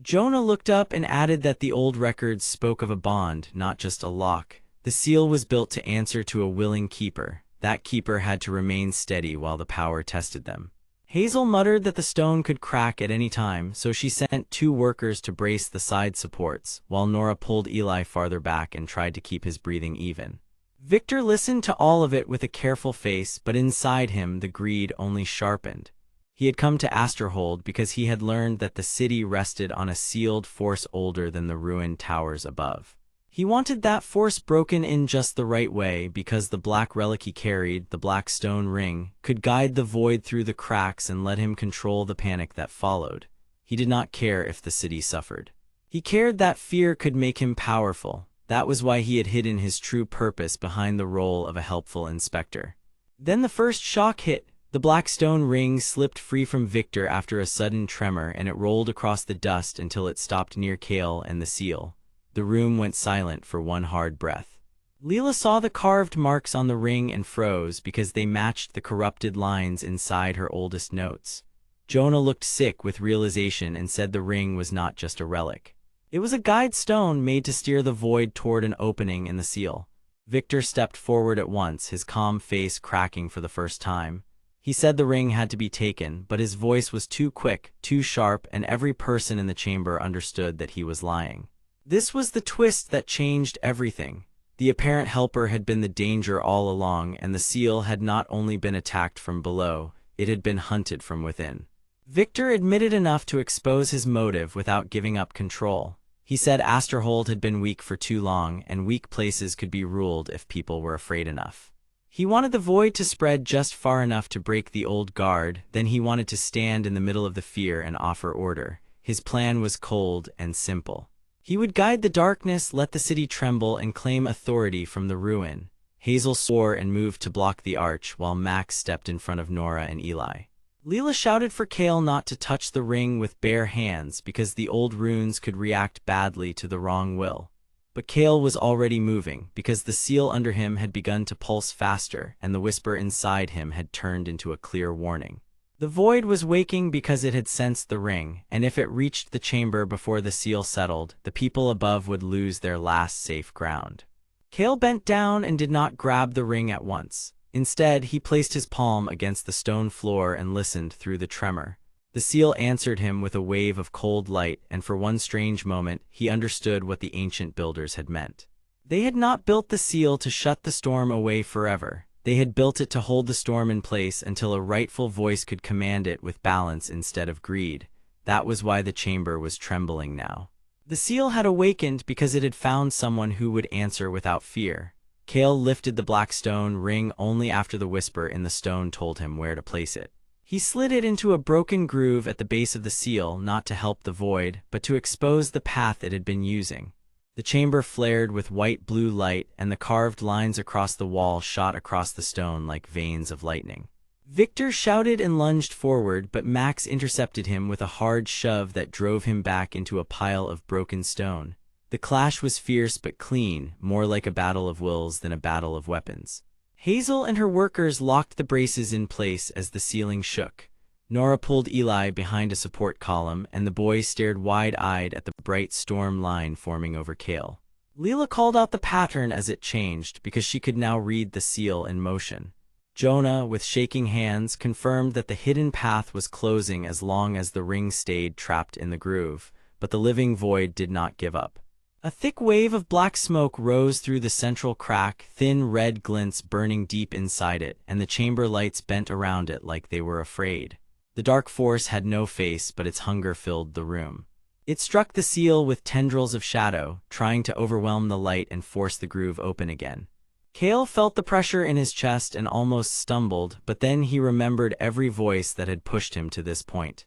Jonah looked up and added that the old records spoke of a bond, not just a lock. The seal was built to answer to a willing keeper. That keeper had to remain steady while the power tested them. Hazel muttered that the stone could crack at any time, so she sent 2 workers to brace the side supports, while Nora pulled Eli farther back and tried to keep his breathing even. Victor listened to all of it with a careful face, but inside him the greed only sharpened. He had come to Asterhold because he had learned that the city rested on a sealed force older than the ruined towers above. He wanted that force broken in just the right way because the black relic he carried, the black stone ring, could guide the void through the cracks and let him control the panic that followed. He did not care if the city suffered. He cared that fear could make him powerful. That was why he had hidden his true purpose behind the role of a helpful inspector. Then the first shock hit. The black stone ring slipped free from Victor after a sudden tremor, and it rolled across the dust until it stopped near Kael and the seal. The room went silent for one hard breath. Leela saw the carved marks on the ring and froze because they matched the corrupted lines inside her oldest notes. Jonah looked sick with realization and said the ring was not just a relic. It was a guide stone made to steer the void toward an opening in the seal. Victor stepped forward at once, his calm face cracking for the first time. He said the ring had to be taken, but his voice was too quick, too sharp, and every person in the chamber understood that he was lying. This was the twist that changed everything. The apparent helper had been the danger all along, and the seal had not only been attacked from below, it had been hunted from within. Victor admitted enough to expose his motive without giving up control. He said Asterhold had been weak for too long, and weak places could be ruled if people were afraid enough. He wanted the void to spread just far enough to break the old guard, then he wanted to stand in the middle of the fear and offer order. His plan was cold and simple. He would guide the darkness, let the city tremble, and claim authority from the ruin. Hazel swore and moved to block the arch, while Max stepped in front of Nora and Eli. Leela shouted for Kael not to touch the ring with bare hands because the old runes could react badly to the wrong will. But Kael was already moving because the seal under him had begun to pulse faster, and the whisper inside him had turned into a clear warning. The void was waking because it had sensed the ring, and if it reached the chamber before the seal settled, the people above would lose their last safe ground. Kael bent down and did not grab the ring at once. Instead, he placed his palm against the stone floor and listened through the tremor. The seal answered him with a wave of cold light, and for one strange moment, he understood what the ancient builders had meant. They had not built the seal to shut the storm away forever. They had built it to hold the storm in place until a rightful voice could command it with balance instead of greed. That was why the chamber was trembling now. The seal had awakened because it had found someone who would answer without fear. Kael lifted the black stone ring only after the whisper in the stone told him where to place it. He slid it into a broken groove at the base of the seal, not to help the void, but to expose the path it had been using. The chamber flared with white-blue light, and the carved lines across the wall shot across the stone like veins of lightning. Victor shouted and lunged forward, but Max intercepted him with a hard shove that drove him back into a pile of broken stone. The clash was fierce but clean, more like a battle of wills than a battle of weapons. Hazel and her workers locked the braces in place as the ceiling shook. Nora pulled Eli behind a support column, and the boys stared wide-eyed at the bright storm line forming over Kael. Leela called out the pattern as it changed, because she could now read the seal in motion. Jonah, with shaking hands, confirmed that the hidden path was closing as long as the ring stayed trapped in the groove, but the living void did not give up. A thick wave of black smoke rose through the central crack, thin red glints burning deep inside it, and the chamber lights bent around it like they were afraid. The dark force had no face, but its hunger filled the room. It struck the seal with tendrils of shadow, trying to overwhelm the light and force the groove open again. Kael felt the pressure in his chest and almost stumbled, but then he remembered every voice that had pushed him to this point.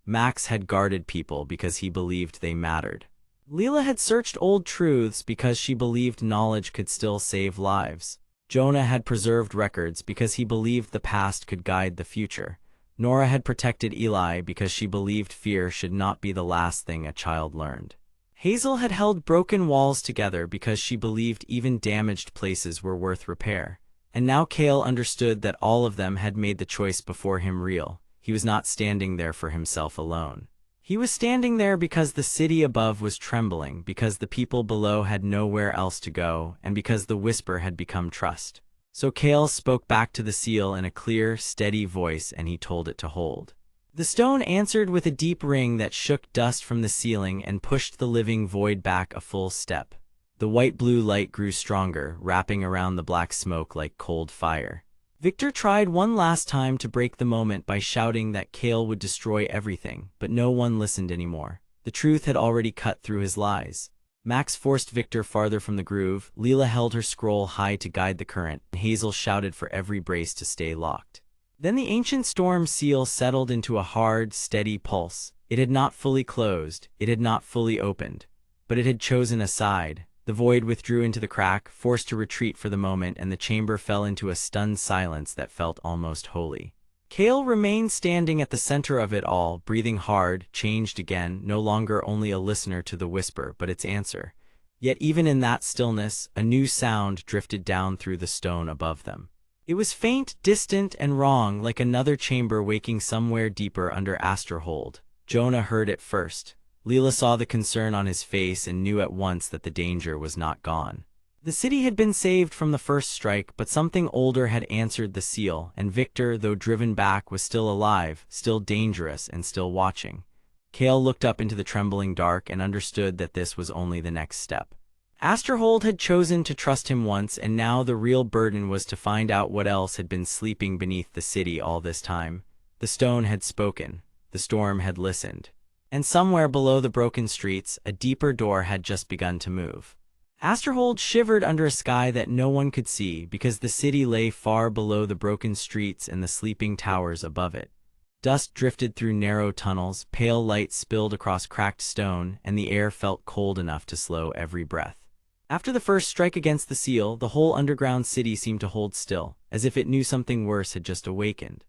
Max had guarded people because he believed they mattered. Leela had searched old truths because she believed knowledge could still save lives. Jonah had preserved records because he believed the past could guide the future. Nora had protected Eli because she believed fear should not be the last thing a child learned. Hazel had held broken walls together because she believed even damaged places were worth repair. And now Kael understood that all of them had made the choice before him real. He was not standing there for himself alone. He was standing there because the city above was trembling, because the people below had nowhere else to go, and because the whisper had become trust. So Kael spoke back to the seal in a clear, steady voice, and he told it to hold. The stone answered with a deep ring that shook dust from the ceiling and pushed the living void back a full step. The white-blue light grew stronger, wrapping around the black smoke like cold fire. Victor tried one last time to break the moment by shouting that Kael would destroy everything, but no one listened anymore. The truth had already cut through his lies. Max forced Victor farther from the groove, Leela held her scroll high to guide the current, and Hazel shouted for every brace to stay locked. Then the ancient storm seal settled into a hard, steady pulse. It had not fully closed, it had not fully opened, but it had chosen a side. The void withdrew into the crack, forced to retreat for the moment, and the chamber fell into a stunned silence that felt almost holy. Kael remained standing at the center of it all, breathing hard, changed again, no longer only a listener to the whisper, but its answer. Yet even in that stillness, a new sound drifted down through the stone above them. It was faint, distant, and wrong, like another chamber waking somewhere deeper under Asterhold. Jonah heard it first. Leela saw the concern on his face and knew at once that the danger was not gone. The city had been saved from the first strike, but something older had answered the seal, and Victor, though driven back, was still alive, still dangerous, and still watching. Kael looked up into the trembling dark and understood that this was only the next step. Asterhold had chosen to trust him once, and now the real burden was to find out what else had been sleeping beneath the city all this time. The stone had spoken. The storm had listened. And somewhere below the broken streets, a deeper door had just begun to move. Asterhold shivered under a sky that no one could see because the city lay far below the broken streets and the sleeping towers above it. Dust drifted through narrow tunnels, pale light spilled across cracked stone, and the air felt cold enough to slow every breath. After the first strike against the seal, the whole underground city seemed to hold still, as if it knew something worse had just awakened.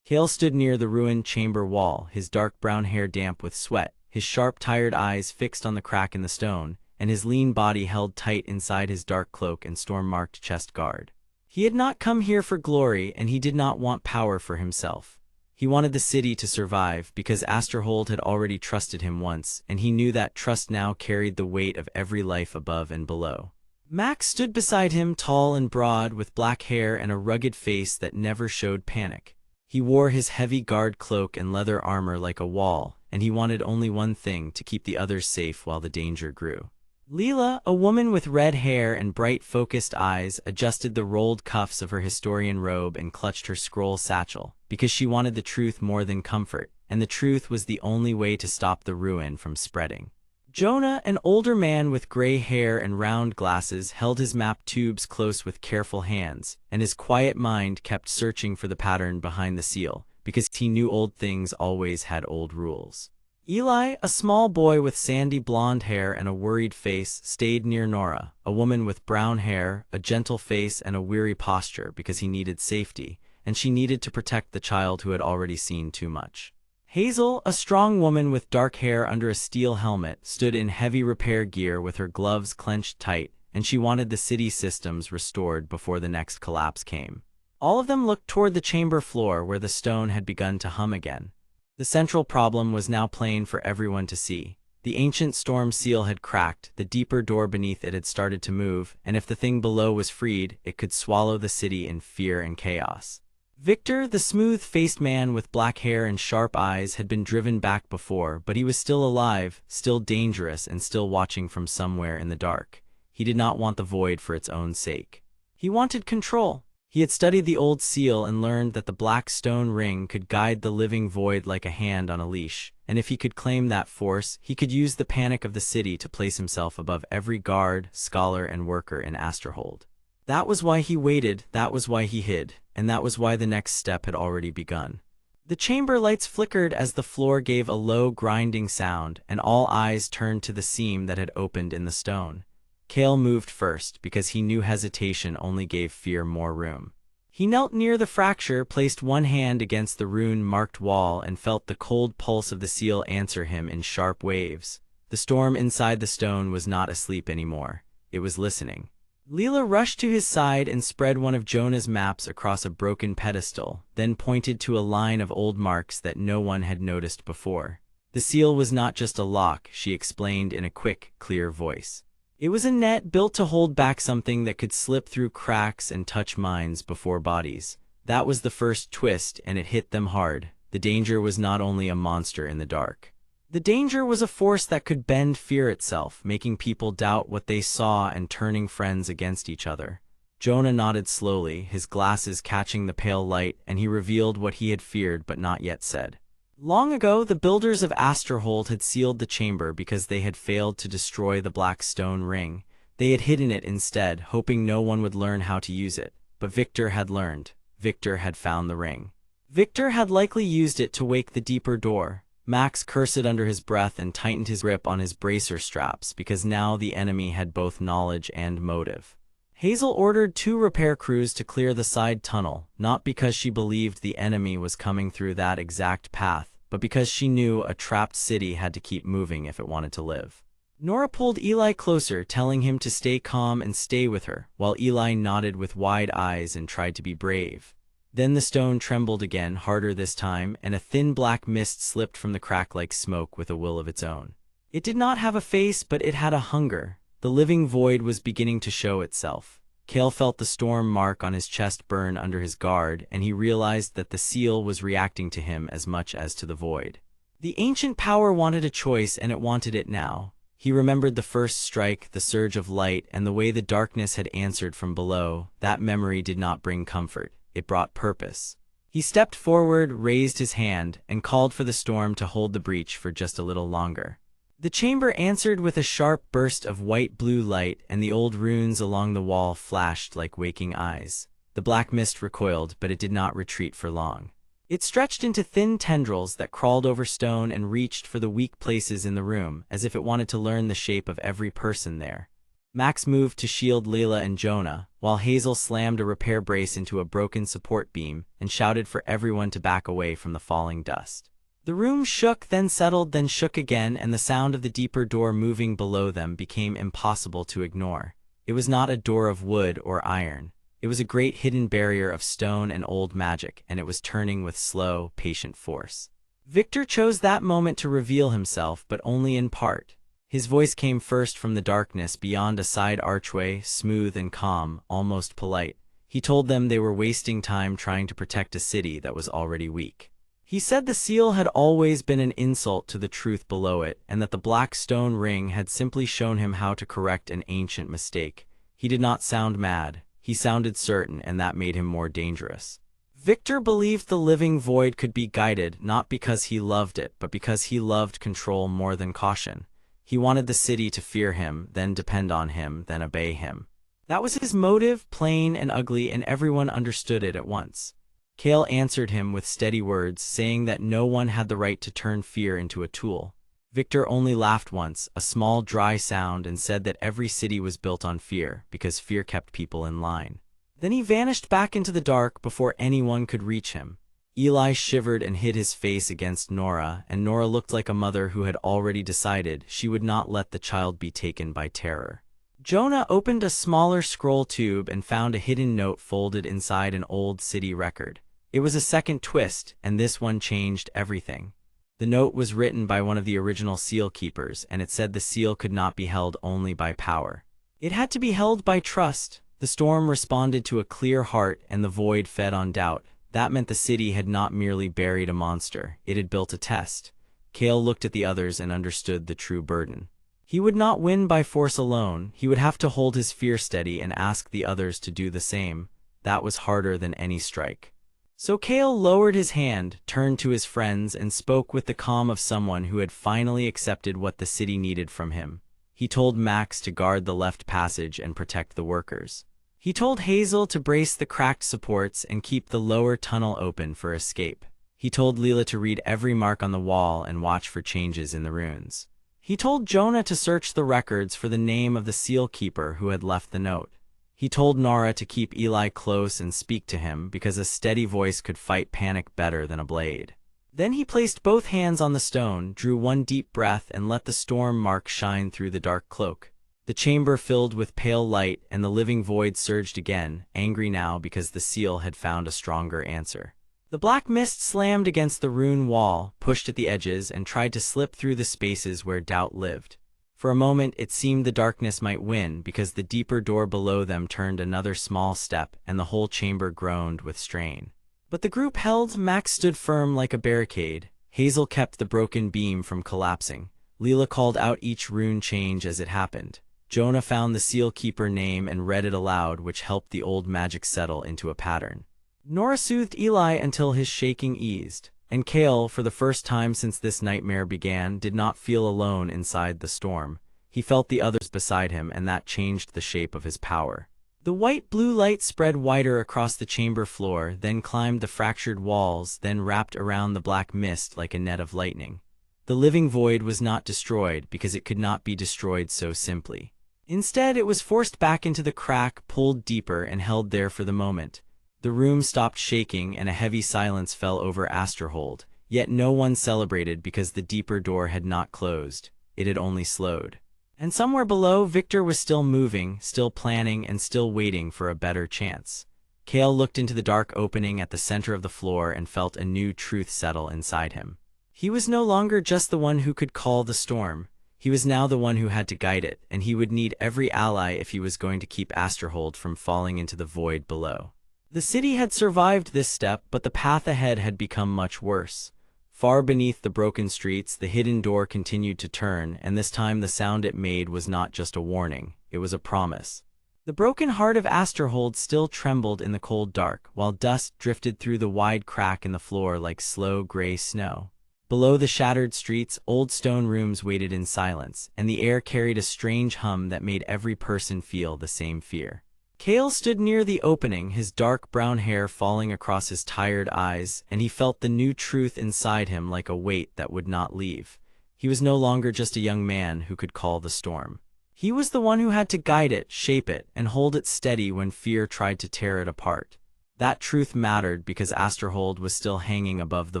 Kael stood near the ruined chamber wall, his dark brown hair damp with sweat, his sharp, tired eyes fixed on the crack in the stone, and his lean body held tight inside his dark cloak and storm-marked chest guard. He had not come here for glory, and he did not want power for himself. He wanted the city to survive because Asterhold had already trusted him once, and he knew that trust now carried the weight of every life above and below. Max stood beside him, tall and broad, with black hair and a rugged face that never showed panic. He wore his heavy guard cloak and leather armor like a wall, and he wanted only one thing: to keep the others safe while the danger grew. Leela, a woman with red hair and bright, focused eyes, adjusted the rolled cuffs of her historian robe and clutched her scroll satchel, because she wanted the truth more than comfort, and the truth was the only way to stop the ruin from spreading. Jonah, an older man with gray hair and round glasses, held his map tubes close with careful hands, and his quiet mind kept searching for the pattern behind the seal, because he knew old things always had old rules. Eli, a small boy with sandy blonde hair and a worried face, stayed near Nora, a woman with brown hair, a gentle face, and a weary posture, because he needed safety, and she needed to protect the child who had already seen too much. Hazel, a strong woman with dark hair under a steel helmet, stood in heavy repair gear with her gloves clenched tight, and she wanted the city systems restored before the next collapse came. All of them looked toward the chamber floor where the stone had begun to hum again. The central problem was now plain for everyone to see. The ancient storm seal had cracked, the deeper door beneath it had started to move, and if the thing below was freed, it could swallow the city in fear and chaos. Victor, the smooth-faced man with black hair and sharp eyes, had been driven back before, but he was still alive, still dangerous, and still watching from somewhere in the dark. He did not want the void for its own sake. He wanted control. He had studied the old seal and learned that the black stone ring could guide the living void like a hand on a leash, and if he could claim that force, he could use the panic of the city to place himself above every guard, scholar, and worker in Asterhold. That was why he waited, that was why he hid, and that was why the next step had already begun. The chamber lights flickered as the floor gave a low grinding sound, and all eyes turned to the seam that had opened in the stone. Kael moved first because he knew hesitation only gave fear more room. He knelt near the fracture, placed one hand against the rune-marked wall, and felt the cold pulse of the seal answer him in sharp waves. The storm inside the stone was not asleep anymore. It was listening. Leela rushed to his side and spread one of Jonah's maps across a broken pedestal, then pointed to a line of old marks that no one had noticed before. The seal was not just a lock, she explained in a quick, clear voice. It was a net built to hold back something that could slip through cracks and touch minds before bodies. That was the first twist, and it hit them hard. The danger was not only a monster in the dark. The danger was a force that could bend fear itself, making people doubt what they saw and turning friends against each other. Jonah nodded slowly, his glasses catching the pale light, and he revealed what he had feared but not yet said. Long ago, the builders of Asterhold had sealed the chamber because they had failed to destroy the black stone ring. They had hidden it instead, hoping no one would learn how to use it. But Victor had learned. Victor had found the ring. Victor had likely used it to wake the deeper door. Max cursed under his breath and tightened his grip on his bracer straps because now the enemy had both knowledge and motive. Hazel ordered 2 repair crews to clear the side tunnel, not because she believed the enemy was coming through that exact path, but because she knew a trapped city had to keep moving if it wanted to live. Nora pulled Eli closer, telling him to stay calm and stay with her, while Eli nodded with wide eyes and tried to be brave. Then the stone trembled again, harder this time, and a thin black mist slipped from the crack like smoke with a will of its own. It did not have a face, but it had a hunger. The living void was beginning to show itself. Kael felt the storm mark on his chest burn under his guard, and he realized that the seal was reacting to him as much as to the void. The ancient power wanted a choice, and it wanted it now. He remembered the first strike, the surge of light, and the way the darkness had answered from below. That memory did not bring comfort. It brought purpose. He stepped forward, raised his hand, and called for the storm to hold the breach for just a little longer. The chamber answered with a sharp burst of white-blue light, and the old runes along the wall flashed like waking eyes. The black mist recoiled, but it did not retreat for long. It stretched into thin tendrils that crawled over stone and reached for the weak places in the room, as if it wanted to learn the shape of every person there. Max moved to shield Leela and Jonah, while Hazel slammed a repair brace into a broken support beam and shouted for everyone to back away from the falling dust. The room shook, then settled, then shook again, and the sound of the deeper door moving below them became impossible to ignore. It was not a door of wood or iron. It was a great hidden barrier of stone and old magic, and it was turning with slow, patient force. Victor chose that moment to reveal himself, but only in part. His voice came first from the darkness beyond a side archway, smooth and calm, almost polite. He told them they were wasting time trying to protect a city that was already weak. He said the seal had always been an insult to the truth below it, and that the black stone ring had simply shown him how to correct an ancient mistake. He did not sound mad. He sounded certain, and that made him more dangerous. Victor believed the living void could be guided, not because he loved it, but because he loved control more than caution. He wanted the city to fear him, then depend on him, then obey him. That was his motive, plain and ugly, and everyone understood it at once. Kael answered him with steady words, saying that no one had the right to turn fear into a tool. Victor only laughed once, a small dry sound, and said that every city was built on fear, because fear kept people in line. Then he vanished back into the dark before anyone could reach him. Eli shivered and hid his face against Nora, and Nora looked like a mother who had already decided she would not let the child be taken by terror. Jonah opened a smaller scroll tube and found a hidden note folded inside an old city record. It was a second twist, and this one changed everything. The note was written by one of the original seal keepers, and it said the seal could not be held only by power. It had to be held by trust. The storm responded to a clear heart, and the void fed on doubt. That meant the city had not merely buried a monster, it had built a test. Kael looked at the others and understood the true burden. He would not win by force alone. He would have to hold his fear steady and ask the others to do the same. That was harder than any strike. So Kael lowered his hand, turned to his friends, and spoke with the calm of someone who had finally accepted what the city needed from him. He told Max to guard the left passage and protect the workers. He told Hazel to brace the cracked supports and keep the lower tunnel open for escape. He told Leela to read every mark on the wall and watch for changes in the runes. He told Jonah to search the records for the name of the seal keeper who had left the note. He told Nora to keep Eli close and speak to him because a steady voice could fight panic better than a blade. Then he placed both hands on the stone, drew one deep breath, and let the storm mark shine through the dark cloak. The chamber filled with pale light, and the living void surged again, angry now because the seal had found a stronger answer. The black mist slammed against the rune wall, pushed at the edges, and tried to slip through the spaces where doubt lived. For a moment it seemed the darkness might win because the deeper door below them turned another small step and the whole chamber groaned with strain. But the group held. Max stood firm like a barricade. Hazel kept the broken beam from collapsing. Leela called out each rune change as it happened. Jonah found the seal keeper name and read it aloud, which helped the old magic settle into a pattern. Nora soothed Eli until his shaking eased. And Kael, for the first time since this nightmare began, did not feel alone inside the storm. He felt the others beside him, and that changed the shape of his power. The white-blue light spread wider across the chamber floor, then climbed the fractured walls, then wrapped around the black mist like a net of lightning. The living void was not destroyed because it could not be destroyed so simply. Instead, it was forced back into the crack, pulled deeper, and held there for the moment. The room stopped shaking and a heavy silence fell over Asterhold, yet no one celebrated because the deeper door had not closed, it had only slowed. And somewhere below, Victor was still moving, still planning, and still waiting for a better chance. Kael looked into the dark opening at the center of the floor and felt a new truth settle inside him. He was no longer just the one who could call the storm. He was now the one who had to guide it, and he would need every ally if he was going to keep Asterhold from falling into the void below. The city had survived this step, but the path ahead had become much worse. Far beneath the broken streets, the hidden door continued to turn, and this time the sound it made was not just a warning, it was a promise. The broken heart of Asterhold still trembled in the cold dark, while dust drifted through the wide crack in the floor like slow gray snow. Below the shattered streets, old stone rooms waited in silence, and the air carried a strange hum that made every person feel the same fear. Kael stood near the opening, his dark brown hair falling across his tired eyes, and he felt the new truth inside him like a weight that would not leave. He was no longer just a young man who could call the storm. He was the one who had to guide it, shape it, and hold it steady when fear tried to tear it apart. That truth mattered because Asterhold was still hanging above the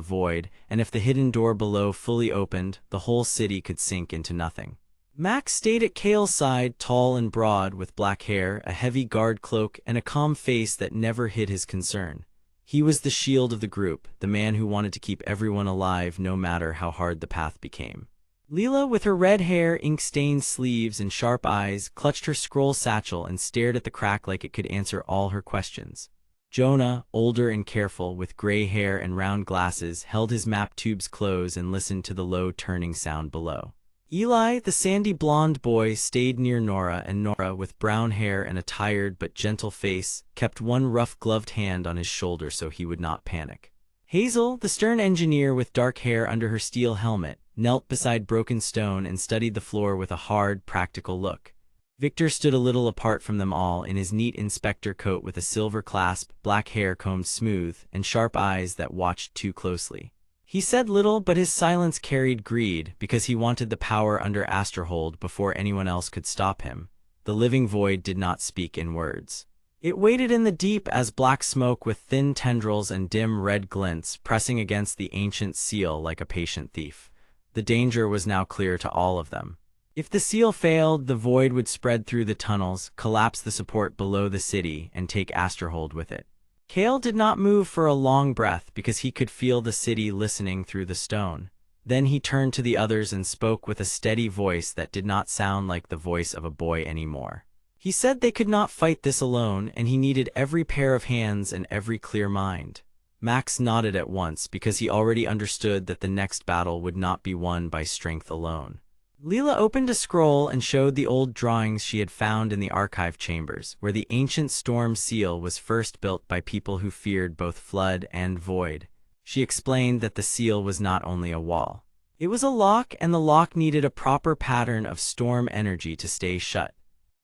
void, and if the hidden door below fully opened, the whole city could sink into nothing. Max stayed at Kael's side, tall and broad, with black hair, a heavy guard cloak, and a calm face that never hid his concern. He was the shield of the group, the man who wanted to keep everyone alive no matter how hard the path became. Leela, with her red hair, ink-stained sleeves, and sharp eyes, clutched her scroll satchel and stared at the crack like it could answer all her questions. Jonah, older and careful, with gray hair and round glasses, held his map tubes close and listened to the low turning sound below. Eli, the sandy blonde boy, stayed near Nora, and Nora, with brown hair and a tired but gentle face, kept one rough gloved hand on his shoulder so he would not panic. Hazel, the stern engineer with dark hair under her steel helmet, knelt beside broken stone and studied the floor with a hard, practical look. Victor stood a little apart from them all in his neat inspector coat with a silver clasp, black hair combed smooth, and sharp eyes that watched too closely. He said little, but his silence carried greed, because he wanted the power under Asterhold before anyone else could stop him. The living void did not speak in words. It waited in the deep as black smoke with thin tendrils and dim red glints pressing against the ancient seal like a patient thief. The danger was now clear to all of them. If the seal failed, the void would spread through the tunnels, collapse the support below the city, and take Asterhold with it. Kael did not move for a long breath because he could feel the city listening through the stone. Then he turned to the others and spoke with a steady voice that did not sound like the voice of a boy anymore. He said they could not fight this alone, and he needed every pair of hands and every clear mind. Max nodded at once because he already understood that the next battle would not be won by strength alone. Leela opened a scroll and showed the old drawings she had found in the archive chambers, where the ancient storm seal was first built by people who feared both flood and void. She explained that the seal was not only a wall. It was a lock, and the lock needed a proper pattern of storm energy to stay shut.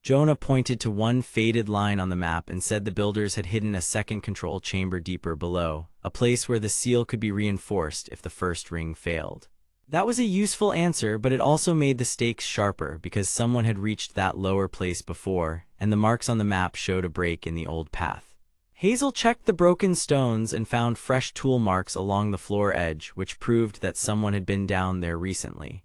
Jonah pointed to one faded line on the map and said the builders had hidden a second control chamber deeper below, a place where the seal could be reinforced if the first ring failed. That was a useful answer, but it also made the stakes sharper because someone had reached that lower place before, and the marks on the map showed a break in the old path. Hazel checked the broken stones and found fresh tool marks along the floor edge, which proved that someone had been down there recently.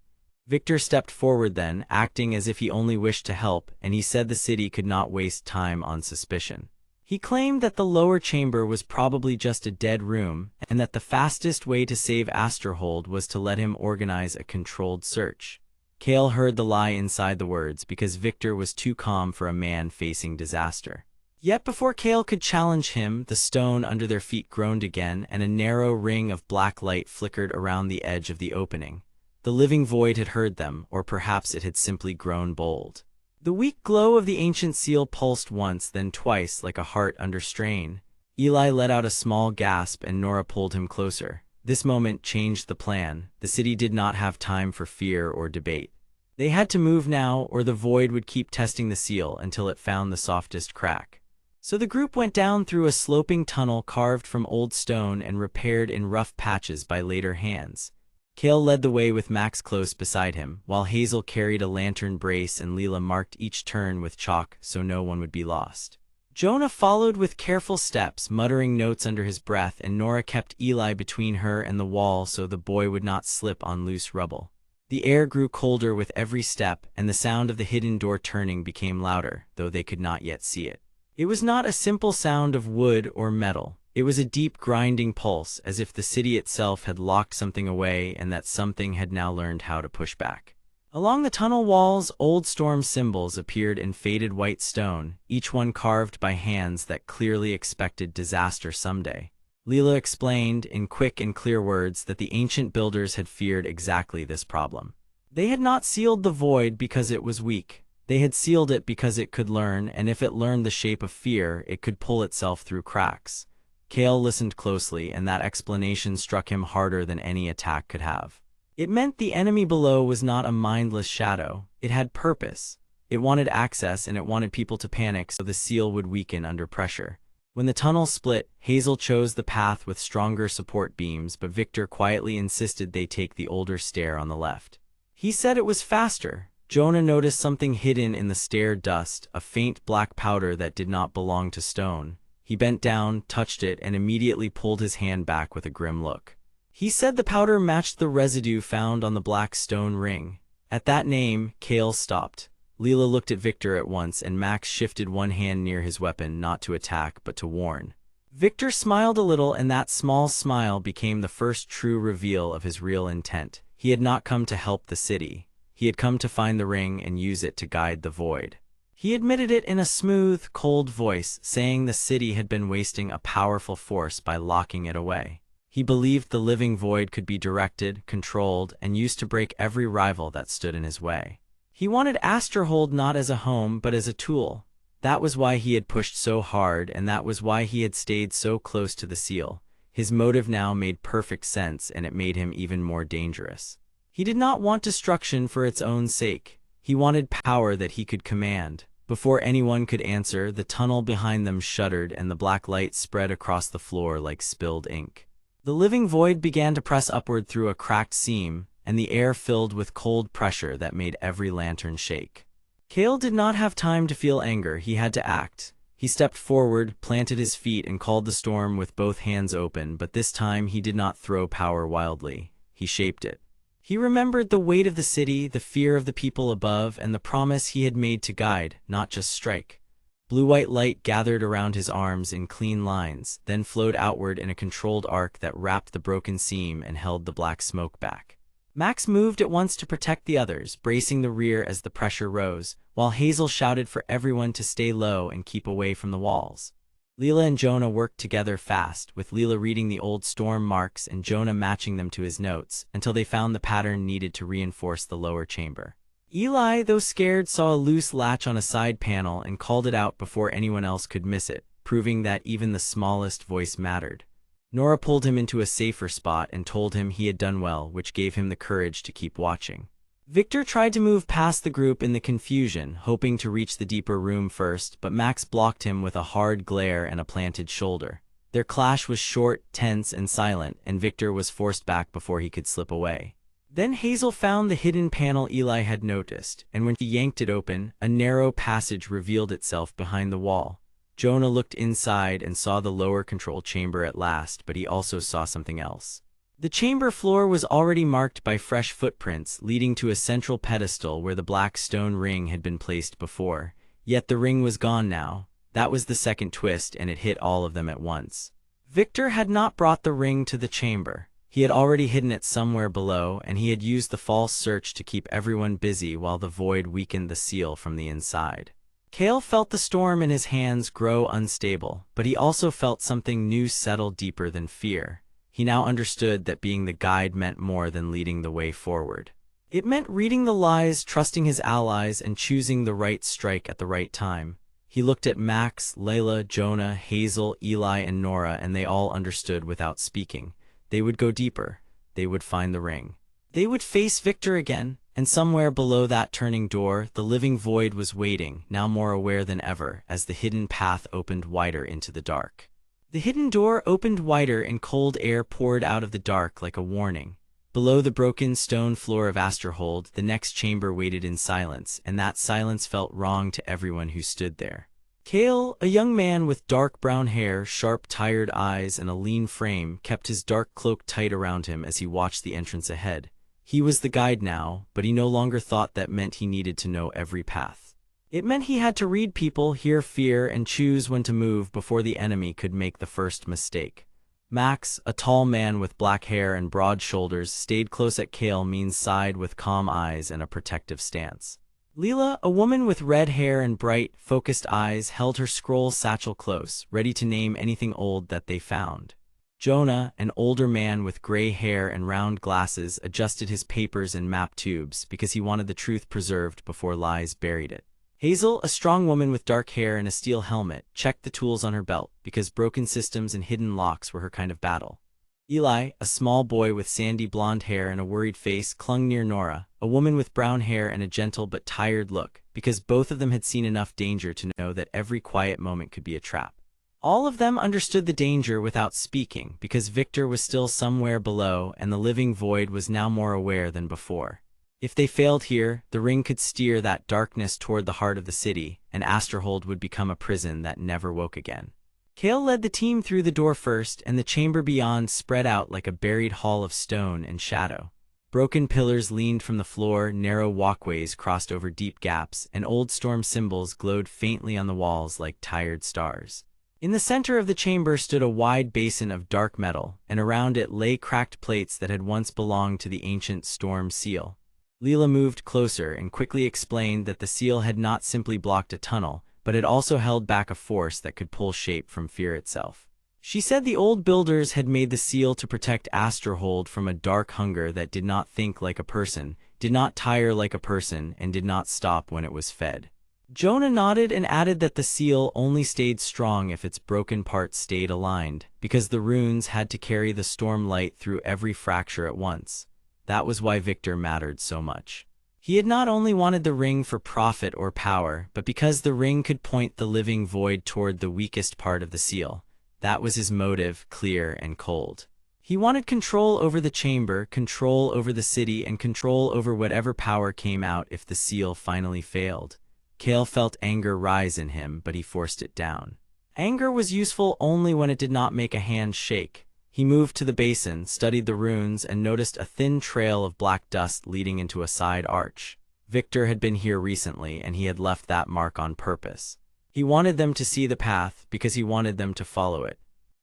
Victor stepped forward then, acting as if he only wished to help, and he said the city could not waste time on suspicion. He claimed that the lower chamber was probably just a dead room, and that the fastest way to save Asterhold was to let him organize a controlled search. Kael heard the lie inside the words because Victor was too calm for a man facing disaster. Yet before Kael could challenge him, the stone under their feet groaned again, and a narrow ring of black light flickered around the edge of the opening. The living void had heard them, or perhaps it had simply grown bold. The weak glow of the ancient seal pulsed once, then twice, like a heart under strain. Eli let out a small gasp and Nora pulled him closer. This moment changed the plan. The city did not have time for fear or debate. They had to move now, or the void would keep testing the seal until it found the softest crack. So the group went down through a sloping tunnel carved from old stone and repaired in rough patches by later hands. Kael led the way with Max close beside him, while Hazel carried a lantern brace and Leela marked each turn with chalk so no one would be lost. Jonah followed with careful steps, muttering notes under his breath, and Nora kept Eli between her and the wall so the boy would not slip on loose rubble. The air grew colder with every step, and the sound of the hidden door turning became louder, though they could not yet see it. It was not a simple sound of wood or metal. It was a deep grinding pulse, as if the city itself had locked something away and that something had now learned how to push back. Along the tunnel walls, old storm symbols appeared in faded white stone, each one carved by hands that clearly expected disaster someday. Leela explained, in quick and clear words, that the ancient builders had feared exactly this problem. They had not sealed the void because it was weak. They had sealed it because it could learn, and if it learned the shape of fear, it could pull itself through cracks. Kael listened closely, and that explanation struck him harder than any attack could have. It meant the enemy below was not a mindless shadow. It had purpose. It wanted access, and it wanted people to panic so the seal would weaken under pressure. When the tunnel split, Hazel chose the path with stronger support beams, but Victor quietly insisted they take the older stair on the left. He said it was faster. Jonah noticed something hidden in the stair dust, a faint black powder that did not belong to stone. He bent down, touched it, and immediately pulled his hand back with a grim look. He said the powder matched the residue found on the black stone ring. At that name, Kael stopped. Leela looked at Victor at once, and Max shifted one hand near his weapon, not to attack, but to warn. Victor smiled a little, and that small smile became the first true reveal of his real intent. He had not come to help the city. He had come to find the ring and use it to guide the void. He admitted it in a smooth, cold voice, saying the city had been wasting a powerful force by locking it away. He believed the living void could be directed, controlled, and used to break every rival that stood in his way. He wanted Asterhold not as a home, but as a tool. That was why he had pushed so hard, and that was why he had stayed so close to the seal. His motive now made perfect sense, and it made him even more dangerous. He did not want destruction for its own sake. He wanted power that he could command. Before anyone could answer, the tunnel behind them shuddered and the black light spread across the floor like spilled ink. The living void began to press upward through a cracked seam, and the air filled with cold pressure that made every lantern shake. Kael did not have time to feel anger. He had to act. He stepped forward, planted his feet, and called the storm with both hands open, but this time he did not throw power wildly. He shaped it. He remembered the weight of the city, the fear of the people above, and the promise he had made to guide, not just strike. Blue-white light gathered around his arms in clean lines, then flowed outward in a controlled arc that wrapped the broken seam and held the black smoke back. Max moved at once to protect the others, bracing the rear as the pressure rose, while Hazel shouted for everyone to stay low and keep away from the walls. Leela and Jonah worked together fast, with Leela reading the old storm marks and Jonah matching them to his notes, until they found the pattern needed to reinforce the lower chamber. Eli, though scared, saw a loose latch on a side panel and called it out before anyone else could miss it, proving that even the smallest voice mattered. Nora pulled him into a safer spot and told him he had done well, which gave him the courage to keep watching. Victor tried to move past the group in the confusion, hoping to reach the deeper room first, but Max blocked him with a hard glare and a planted shoulder. Their clash was short, tense, and silent, and Victor was forced back before he could slip away. Then Hazel found the hidden panel Eli had noticed, and when she yanked it open, a narrow passage revealed itself behind the wall. Jonah looked inside and saw the lower control chamber at last, but he also saw something else. The chamber floor was already marked by fresh footprints, leading to a central pedestal where the black stone ring had been placed before. Yet the ring was gone now. That was the second twist, and it hit all of them at once. Victor had not brought the ring to the chamber. He had already hidden it somewhere below, and he had used the false search to keep everyone busy while the void weakened the seal from the inside. Kael felt the storm in his hands grow unstable, but he also felt something new settle deeper than fear. He now understood that being the guide meant more than leading the way forward. It meant reading the lies, trusting his allies, and choosing the right strike at the right time. He looked at Max, Layla, Jonah, Hazel, Eli, and Nora, and they all understood without speaking. They would go deeper. They would find the ring. They would face Victor again, and somewhere below that turning door, the living void was waiting, now more aware than ever, as the hidden path opened wider into the dark. The hidden door opened wider and cold air poured out of the dark like a warning. Below the broken stone floor of Asterhold, the next chamber waited in silence, and that silence felt wrong to everyone who stood there. Kael, a young man with dark brown hair, sharp, tired eyes, and a lean frame, kept his dark cloak tight around him as he watched the entrance ahead. He was the guide now, but he no longer thought that meant he needed to know every path. It meant he had to read people, hear fear, and choose when to move before the enemy could make the first mistake. Max, a tall man with black hair and broad shoulders, stayed close at Kael's side with calm eyes and a protective stance. Leela, a woman with red hair and bright, focused eyes, held her scroll satchel close, ready to name anything old that they found. Jonah, an older man with gray hair and round glasses, adjusted his papers and map tubes because he wanted the truth preserved before lies buried it. Hazel, a strong woman with dark hair and a steel helmet, checked the tools on her belt because broken systems and hidden locks were her kind of battle. Eli, a small boy with sandy blonde hair and a worried face, clung near Nora, a woman with brown hair and a gentle but tired look, because both of them had seen enough danger to know that every quiet moment could be a trap. All of them understood the danger without speaking because Victor was still somewhere below and the living void was now more aware than before. If they failed here, the ring could steer that darkness toward the heart of the city, and Asterhold would become a prison that never woke again. Kael led the team through the door first, and the chamber beyond spread out like a buried hall of stone and shadow. Broken pillars leaned from the floor, narrow walkways crossed over deep gaps, and old storm symbols glowed faintly on the walls like tired stars. In the center of the chamber stood a wide basin of dark metal, and around it lay cracked plates that had once belonged to the ancient storm seal. Leela moved closer and quickly explained that the seal had not simply blocked a tunnel, but had also held back a force that could pull shape from fear itself. She said the old builders had made the seal to protect Asterhold from a dark hunger that did not think like a person, did not tire like a person, and did not stop when it was fed. Jonah nodded and added that the seal only stayed strong if its broken parts stayed aligned, because the runes had to carry the storm light through every fracture at once. That was why Victor mattered so much. He had not only wanted the ring for profit or power, but because the ring could point the living void toward the weakest part of the seal. That was his motive, clear and cold. He wanted control over the chamber, control over the city, and control over whatever power came out if the seal finally failed. Kael felt anger rise in him, but he forced it down. Anger was useful only when it did not make a hand shake. He moved to the basin, studied the runes, and noticed a thin trail of black dust leading into a side arch. Victor had been here recently, and he had left that mark on purpose. He wanted them to see the path because he wanted them to follow it.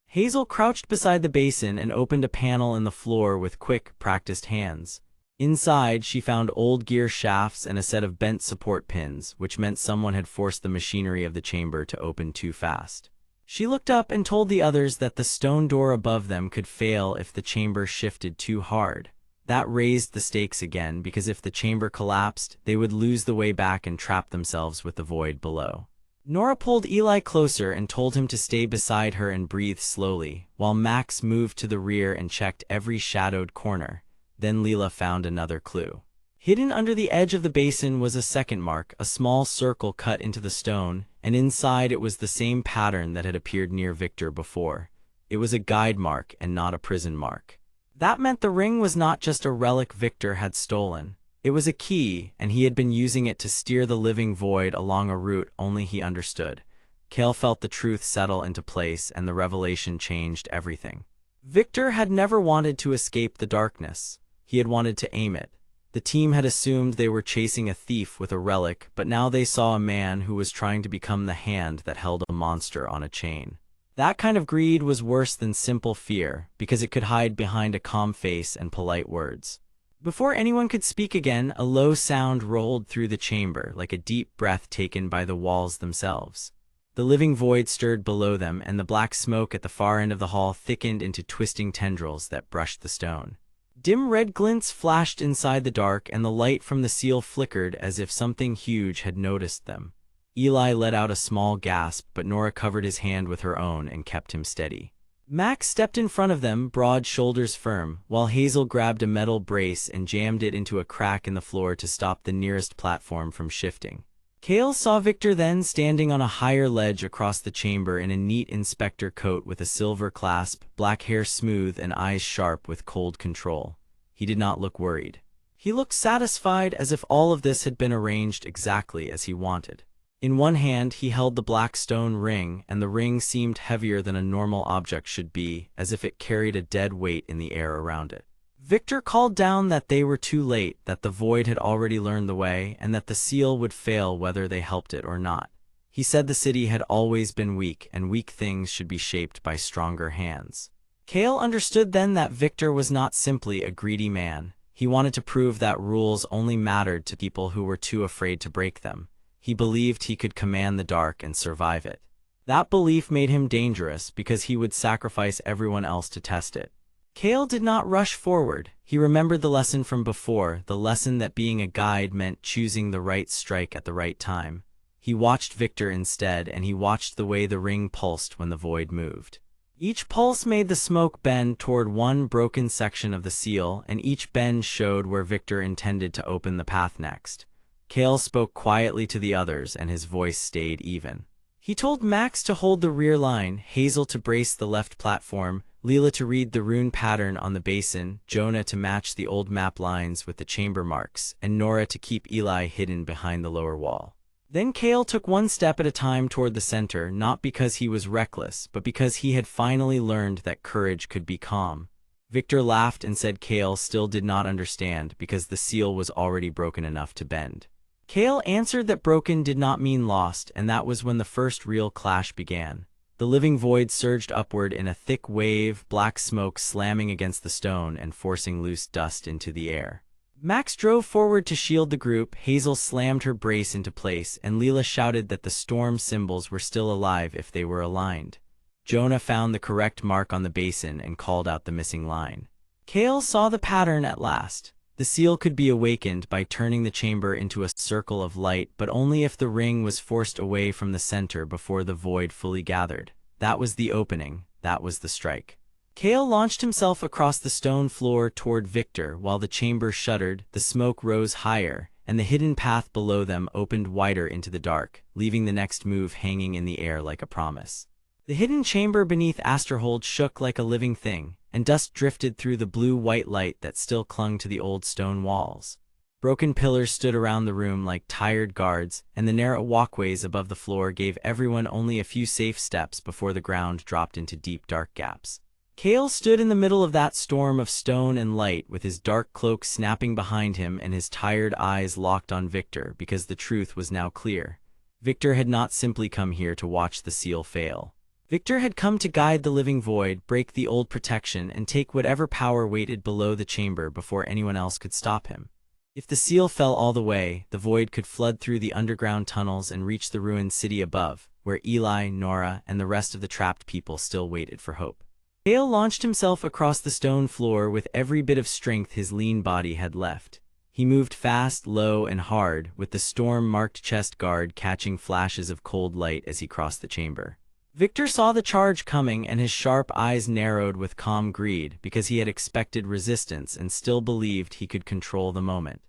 Hazel crouched beside the basin and opened a panel in the floor with quick, practiced hands. Inside, she found old gear shafts and a set of bent support pins, which meant someone had forced the machinery of the chamber to open too fast. She looked up and told the others that the stone door above them could fail if the chamber shifted too hard. That raised the stakes again because if the chamber collapsed, they would lose the way back and trap themselves with the void below. Nora pulled Eli closer and told him to stay beside her and breathe slowly, while Max moved to the rear and checked every shadowed corner. Then Leela found another clue. Hidden under the edge of the basin was a second mark, a small circle cut into the stone, and inside it was the same pattern that had appeared near Victor before. It was a guide mark and not a prison mark. That meant the ring was not just a relic Victor had stolen. It was a key, and he had been using it to steer the living void along a route only he understood. Kael felt the truth settle into place, and the revelation changed everything. Victor had never wanted to escape the darkness. He had wanted to aim it. The team had assumed they were chasing a thief with a relic, but now they saw a man who was trying to become the hand that held a monster on a chain. That kind of greed was worse than simple fear, because it could hide behind a calm face and polite words. Before anyone could speak again, a low sound rolled through the chamber, like a deep breath taken by the walls themselves. The living void stirred below them, and the black smoke at the far end of the hall thickened into twisting tendrils that brushed the stone. Dim red glints flashed inside the dark, and the light from the seal flickered as if something huge had noticed them. Eli let out a small gasp, but Nora covered his hand with her own and kept him steady. Max stepped in front of them, broad shoulders firm, while Hazel grabbed a metal brace and jammed it into a crack in the floor to stop the nearest platform from shifting. Kael saw Victor then standing on a higher ledge across the chamber in a neat inspector coat with a silver clasp, black hair smooth and eyes sharp with cold control. He did not look worried. He looked satisfied, as if all of this had been arranged exactly as he wanted. In one hand he held the black stone ring, and the ring seemed heavier than a normal object should be, as if it carried a dead weight in the air around it. Victor called down that they were too late, that the void had already learned the way, and that the seal would fail whether they helped it or not. He said the city had always been weak, and weak things should be shaped by stronger hands. Kael understood then that Victor was not simply a greedy man. He wanted to prove that rules only mattered to people who were too afraid to break them. He believed he could command the dark and survive it. That belief made him dangerous because he would sacrifice everyone else to test it. Kael did not rush forward. He remembered the lesson from before, the lesson that being a guide meant choosing the right strike at the right time. He watched Victor instead, and he watched the way the ring pulsed when the void moved. Each pulse made the smoke bend toward one broken section of the seal, and each bend showed where Victor intended to open the path next. Kael spoke quietly to the others, and his voice stayed even. He told Max to hold the rear line, Hazel to brace the left platform, Leela to read the rune pattern on the basin, Jonah to match the old map lines with the chamber marks, and Nora to keep Eli hidden behind the lower wall. Then Kael took one step at a time toward the center, not because he was reckless, but because he had finally learned that courage could be calm. Victor laughed and said Kael still did not understand because the seal was already broken enough to bend. Kael answered that broken did not mean lost, and that was when the first real clash began. The living void surged upward in a thick wave, black smoke slamming against the stone and forcing loose dust into the air. Max drove forward to shield the group, Hazel slammed her brace into place, and Leela shouted that the storm symbols were still alive if they were aligned. Jonah found the correct mark on the basin and called out the missing line. Kael saw the pattern at last. The seal could be awakened by turning the chamber into a circle of light, but only if the ring was forced away from the center before the void fully gathered. That was the opening. That was the strike. Kael launched himself across the stone floor toward Victor while the chamber shuddered, the smoke rose higher, and the hidden path below them opened wider into the dark, leaving the next move hanging in the air like a promise. The hidden chamber beneath Asterhold shook like a living thing, and dust drifted through the blue-white light that still clung to the old stone walls. Broken pillars stood around the room like tired guards, and the narrow walkways above the floor gave everyone only a few safe steps before the ground dropped into deep dark gaps. Kael stood in the middle of that storm of stone and light, with his dark cloak snapping behind him and his tired eyes locked on Victor, because the truth was now clear. Victor had not simply come here to watch the seal fail. Victor had come to guide the living void, break the old protection, and take whatever power waited below the chamber before anyone else could stop him. If the seal fell all the way, the void could flood through the underground tunnels and reach the ruined city above, where Eli, Nora, and the rest of the trapped people still waited for hope. Kael launched himself across the stone floor with every bit of strength his lean body had left. He moved fast, low, and hard, with the storm-marked chest guard catching flashes of cold light as he crossed the chamber. Victor saw the charge coming, and his sharp eyes narrowed with calm greed, because he had expected resistance and still believed he could control the moment.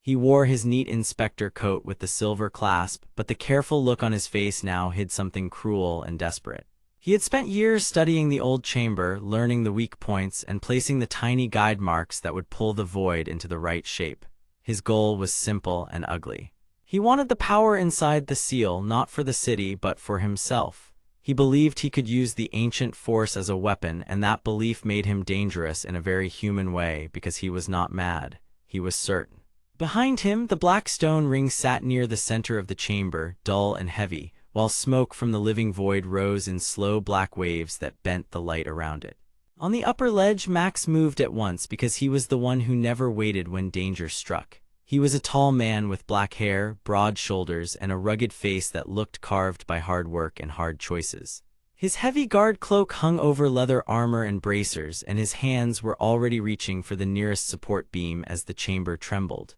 He wore his neat inspector coat with the silver clasp, but the careful look on his face now hid something cruel and desperate. He had spent years studying the old chamber, learning the weak points, and placing the tiny guide marks that would pull the void into the right shape. His goal was simple and ugly. He wanted the power inside the seal, not for the city, but for himself. He believed he could use the ancient force as a weapon, and that belief made him dangerous in a very human way because he was not mad. He was certain. Behind him, the black stone ring sat near the center of the chamber, dull and heavy, while smoke from the living void rose in slow black waves that bent the light around it. On the upper ledge, Max moved at once because he was the one who never waited when danger struck. He was a tall man with black hair, broad shoulders, and a rugged face that looked carved by hard work and hard choices. His heavy guard cloak hung over leather armor and bracers, and his hands were already reaching for the nearest support beam as the chamber trembled.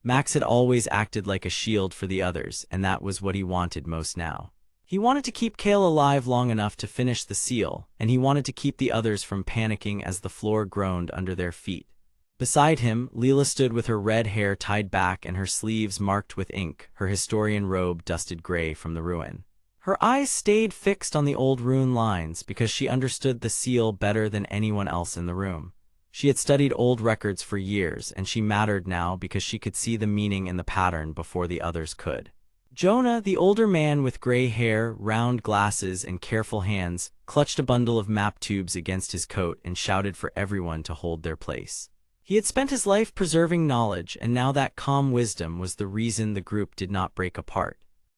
Max had always acted like a shield for the others, and that was what he wanted most now. He wanted to keep Kael alive long enough to finish the seal, and he wanted to keep the others from panicking as the floor groaned under their feet. Beside him, Leela stood with her red hair tied back and her sleeves marked with ink, her historian robe dusted gray from the ruin. Her eyes stayed fixed on the old rune lines because she understood the seal better than anyone else in the room. She had studied old records for years, and she mattered now because she could see the meaning in the pattern before the others could. Jonah, the older man with gray hair, round glasses, and careful hands, clutched a bundle of map tubes against his coat and shouted for everyone to hold their place. He had spent his life preserving knowledge, and now that calm wisdom was the reason the group did not break apart.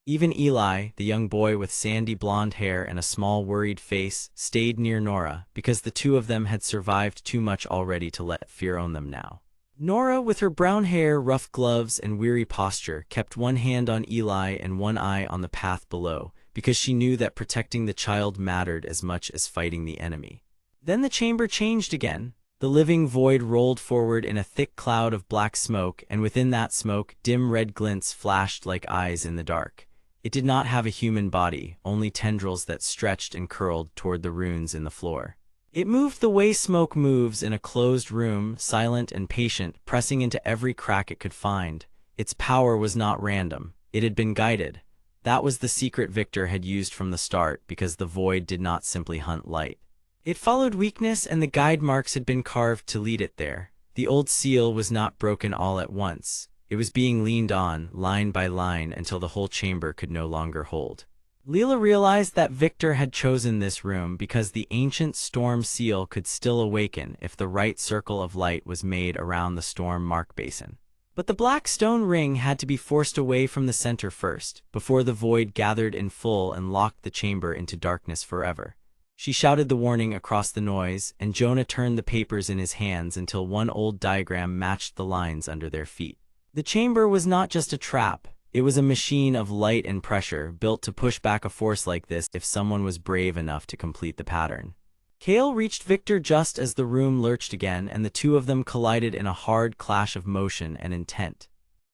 Even Eli, the young boy with sandy blonde hair and a small worried face, stayed near Nora because the two of them had survived too much already to let fear own them now. Nora, with her brown hair, rough gloves, and weary posture, kept one hand on Eli and one eye on the path below because she knew that protecting the child mattered as much as fighting the enemy. Then the chamber changed again. The living void rolled forward in a thick cloud of black smoke, and within that smoke, dim red glints flashed like eyes in the dark. It did not have a human body, only tendrils that stretched and curled toward the runes in the floor. It moved the way smoke moves in a closed room, silent and patient, pressing into every crack it could find. Its power was not random. It had been guided. That was the secret Victor had used from the start, because the void did not simply hunt light. It followed weakness, and the guide marks had been carved to lead it there. The old seal was not broken all at once. It was being leaned on, line by line, until the whole chamber could no longer hold. Leela realized that Victor had chosen this room because the ancient storm seal could still awaken if the right circle of light was made around the storm mark basin. But the black stone ring had to be forced away from the center first, before the void gathered in full and locked the chamber into darkness forever. She shouted the warning across the noise, and Jonah turned the papers in his hands until one old diagram matched the lines under their feet. The chamber was not just a trap. It was a machine of light and pressure, built to push back a force like this if someone was brave enough to complete the pattern. Kael reached Victor just as the room lurched again, and the two of them collided in a hard clash of motion and intent.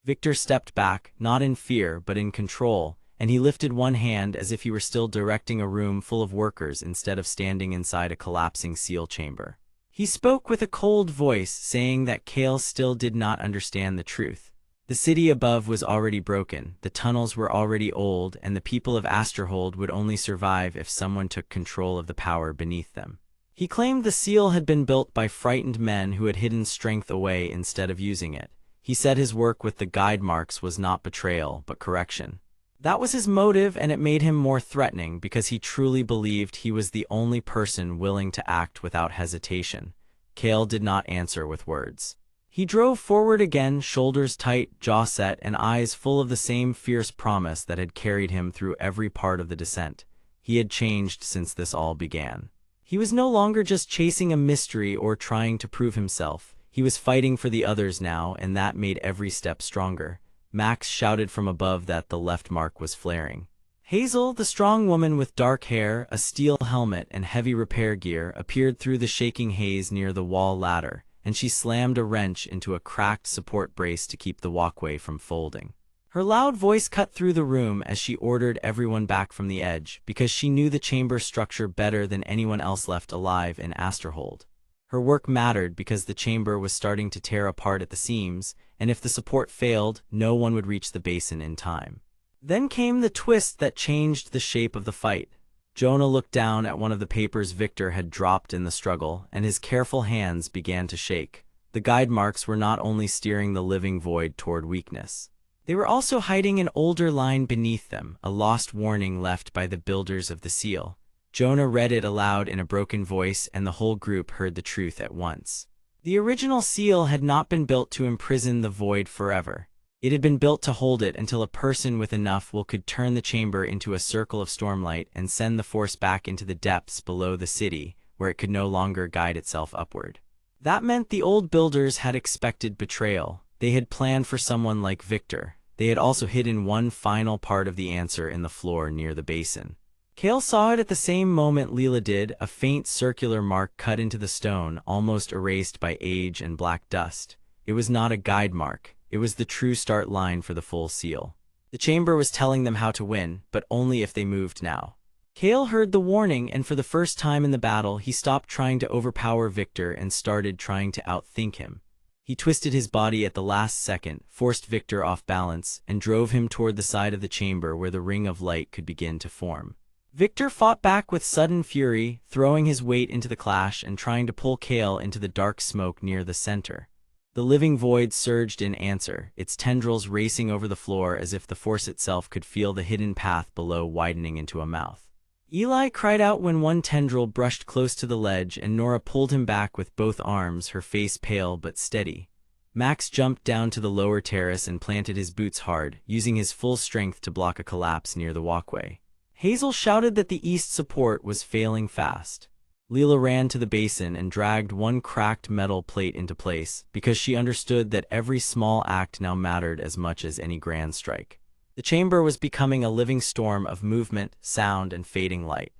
Victor stepped back, not in fear but in control, and he lifted one hand as if he were still directing a room full of workers instead of standing inside a collapsing seal chamber. He spoke with a cold voice, saying that Kael still did not understand the truth. The city above was already broken, the tunnels were already old, and the people of Asterhold would only survive if someone took control of the power beneath them. He claimed the seal had been built by frightened men who had hidden strength away instead of using it. He said his work with the guide marks was not betrayal, but correction. That was his motive, and it made him more threatening because he truly believed he was the only person willing to act without hesitation. Kael did not answer with words. He drove forward again, shoulders tight, jaw set, and eyes full of the same fierce promise that had carried him through every part of the descent. He had changed since this all began. He was no longer just chasing a mystery or trying to prove himself. He was fighting for the others now, and that made every step stronger. Max shouted from above that the left mark was flaring. Hazel, the strong woman with dark hair, a steel helmet, and heavy repair gear, appeared through the shaking haze near the wall ladder, and she slammed a wrench into a cracked support brace to keep the walkway from folding. Her loud voice cut through the room as she ordered everyone back from the edge, because she knew the chamber structure better than anyone else left alive in Asterhold. Her work mattered because the chamber was starting to tear apart at the seams, and if the support failed, no one would reach the basin in time. Then came the twist that changed the shape of the fight. Jonah looked down at one of the papers Victor had dropped in the struggle, and his careful hands began to shake. The guide marks were not only steering the living void toward weakness. They were also hiding an older line beneath them, a lost warning left by the builders of the seal. Jonah read it aloud in a broken voice, and the whole group heard the truth at once. The original seal had not been built to imprison the void forever. It had been built to hold it until a person with enough will could turn the chamber into a circle of stormlight and send the force back into the depths below the city, where it could no longer guide itself upward. That meant the old builders had expected betrayal. They had planned for someone like Victor. They had also hidden one final part of the answer in the floor near the basin. Kael saw it at the same moment Leela did, a faint circular mark cut into the stone, almost erased by age and black dust. It was not a guide mark. It was the true start line for the full seal. The chamber was telling them how to win, but only if they moved now. Kael heard the warning, and for the first time in the battle, he stopped trying to overpower Victor and started trying to outthink him. He twisted his body at the last second, forced Victor off balance, and drove him toward the side of the chamber where the ring of light could begin to form. Victor fought back with sudden fury, throwing his weight into the clash and trying to pull Kael into the dark smoke near the center. The living void surged in answer, its tendrils racing over the floor as if the force itself could feel the hidden path below widening into a mouth. Eli cried out when one tendril brushed close to the ledge, and Nora pulled him back with both arms, her face pale but steady. Max jumped down to the lower terrace and planted his boots hard, using his full strength to block a collapse near the walkway. Hazel shouted that the east support was failing fast. Leela ran to the basin and dragged one cracked metal plate into place, because she understood that every small act now mattered as much as any grand strike. The chamber was becoming a living storm of movement, sound, and fading light.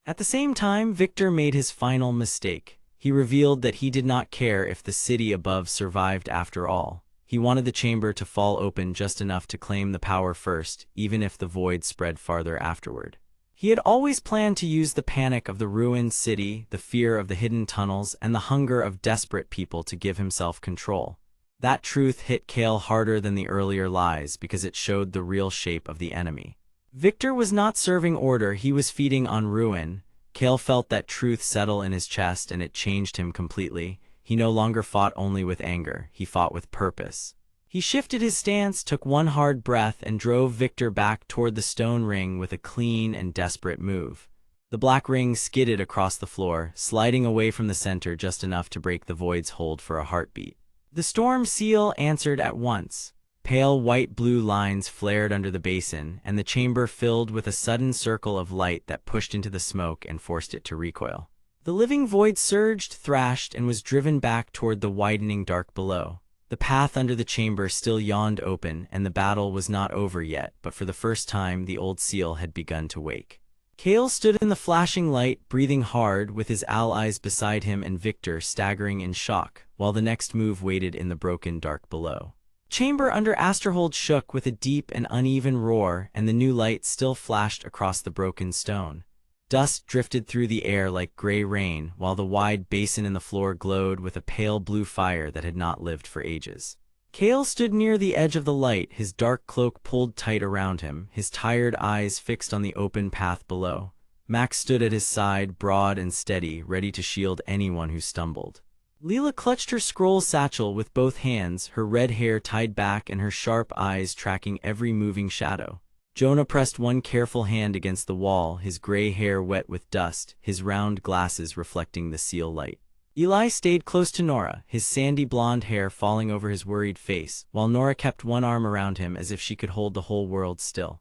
At the same time, Victor made his final mistake. He revealed that he did not care if the city above survived after all. He wanted the chamber to fall open just enough to claim the power first, even if the void spread farther afterward. He had always planned to use the panic of the ruined city, the fear of the hidden tunnels, and the hunger of desperate people to give himself control. That truth hit Kael harder than the earlier lies because it showed the real shape of the enemy. Victor was not serving order, he was feeding on ruin. Kael felt that truth settle in his chest, and it changed him completely. He no longer fought only with anger, he fought with purpose. He shifted his stance, took one hard breath, and drove Victor back toward the stone ring with a clean and desperate move. The black ring skidded across the floor, sliding away from the center just enough to break the void's hold for a heartbeat. The storm seal answered at once. Pale white-blue lines flared under the basin, and the chamber filled with a sudden circle of light that pushed into the smoke and forced it to recoil. The living void surged, thrashed, and was driven back toward the widening dark below. The path under the chamber still yawned open, and the battle was not over yet, but for the first time the old seal had begun to wake. Kael stood in the flashing light, breathing hard, with his allies beside him and Victor staggering in shock, while the next move waited in the broken dark below. Chamber under Asterhold shook with a deep and uneven roar, and the new light still flashed across the broken stone. Dust drifted through the air like gray rain, while the wide basin in the floor glowed with a pale blue fire that had not lived for ages. Kael stood near the edge of the light, his dark cloak pulled tight around him, his tired eyes fixed on the open path below. Max stood at his side, broad and steady, ready to shield anyone who stumbled. Leela clutched her scroll satchel with both hands, her red hair tied back and her sharp eyes tracking every moving shadow. Jonah pressed one careful hand against the wall, his gray hair wet with dust, his round glasses reflecting the seal light. Eli stayed close to Nora, his sandy blonde hair falling over his worried face, while Nora kept one arm around him as if she could hold the whole world still.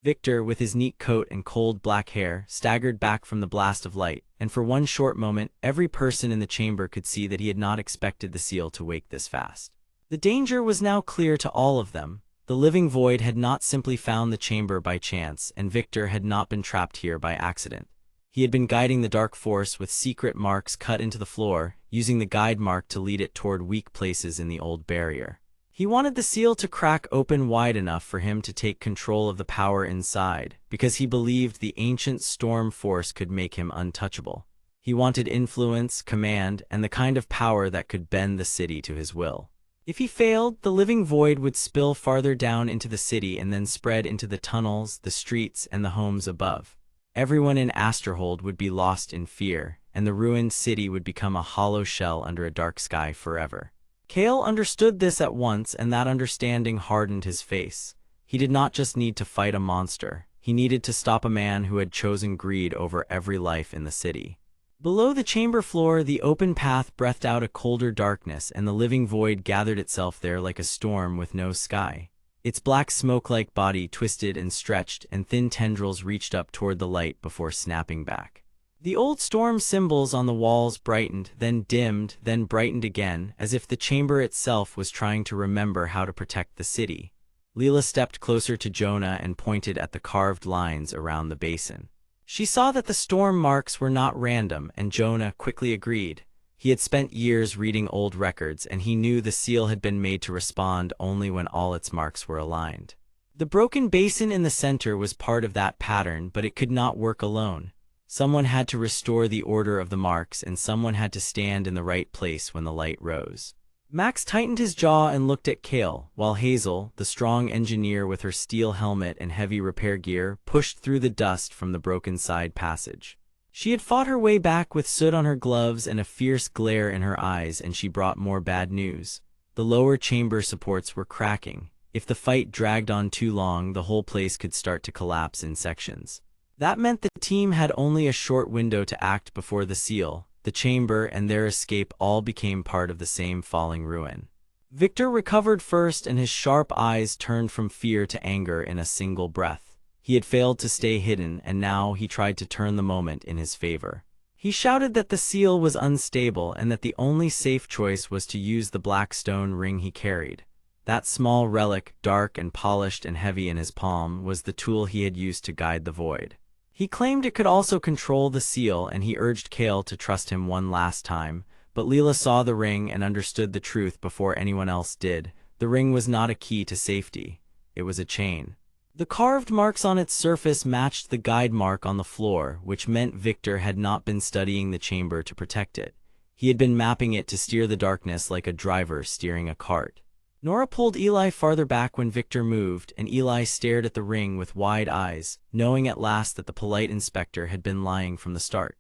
Victor, with his neat coat and cold black hair, staggered back from the blast of light, and for one short moment, every person in the chamber could see that he had not expected the seal to wake this fast. The danger was now clear to all of them. The living void had not simply found the chamber by chance, and Victor had not been trapped here by accident. He had been guiding the dark force with secret marks cut into the floor, using the guide mark to lead it toward weak places in the old barrier. He wanted the seal to crack open wide enough for him to take control of the power inside, because he believed the ancient storm force could make him untouchable. He wanted influence, command, and the kind of power that could bend the city to his will. If he failed, the living void would spill farther down into the city and then spread into the tunnels, the streets, and the homes above. Everyone in Asterhold would be lost in fear, and the ruined city would become a hollow shell under a dark sky forever. Kael understood this at once, and that understanding hardened his face. He did not just need to fight a monster. He needed to stop a man who had chosen greed over every life in the city. Below the chamber floor, the open path breathed out a colder darkness, and the living void gathered itself there like a storm with no sky. Its black smoke-like body twisted and stretched, and thin tendrils reached up toward the light before snapping back. The old storm symbols on the walls brightened, then dimmed, then brightened again, as if the chamber itself was trying to remember how to protect the city. Leela stepped closer to Jonah and pointed at the carved lines around the basin. She saw that the storm marks were not random, and Jonah quickly agreed. He had spent years reading old records, and he knew the seal had been made to respond only when all its marks were aligned. The broken basin in the center was part of that pattern, but it could not work alone. Someone had to restore the order of the marks, and someone had to stand in the right place when the light rose. Max tightened his jaw and looked at Kael, while Hazel, the strong engineer with her steel helmet and heavy repair gear, pushed through the dust from the broken side passage. She had fought her way back with soot on her gloves and a fierce glare in her eyes, and she brought more bad news. The lower chamber supports were cracking. If the fight dragged on too long, the whole place could start to collapse in sections. That meant the team had only a short window to act before the seal, the chamber, and their escape all became part of the same falling ruin. Victor recovered first, and his sharp eyes turned from fear to anger in a single breath. He had failed to stay hidden, and now he tried to turn the moment in his favor. He shouted that the seal was unstable and that the only safe choice was to use the black stone ring he carried. That small relic, dark and polished and heavy in his palm, was the tool he had used to guide the void. He claimed it could also control the seal, and he urged Kael to trust him one last time, but Leela saw the ring and understood the truth before anyone else did. The ring was not a key to safety. It was a chain. The carved marks on its surface matched the guide mark on the floor, which meant Victor had not been studying the chamber to protect it. He had been mapping it to steer the darkness like a driver steering a cart. Nora pulled Eli farther back when Victor moved, and Eli stared at the ring with wide eyes, knowing at last that the polite inspector had been lying from the start.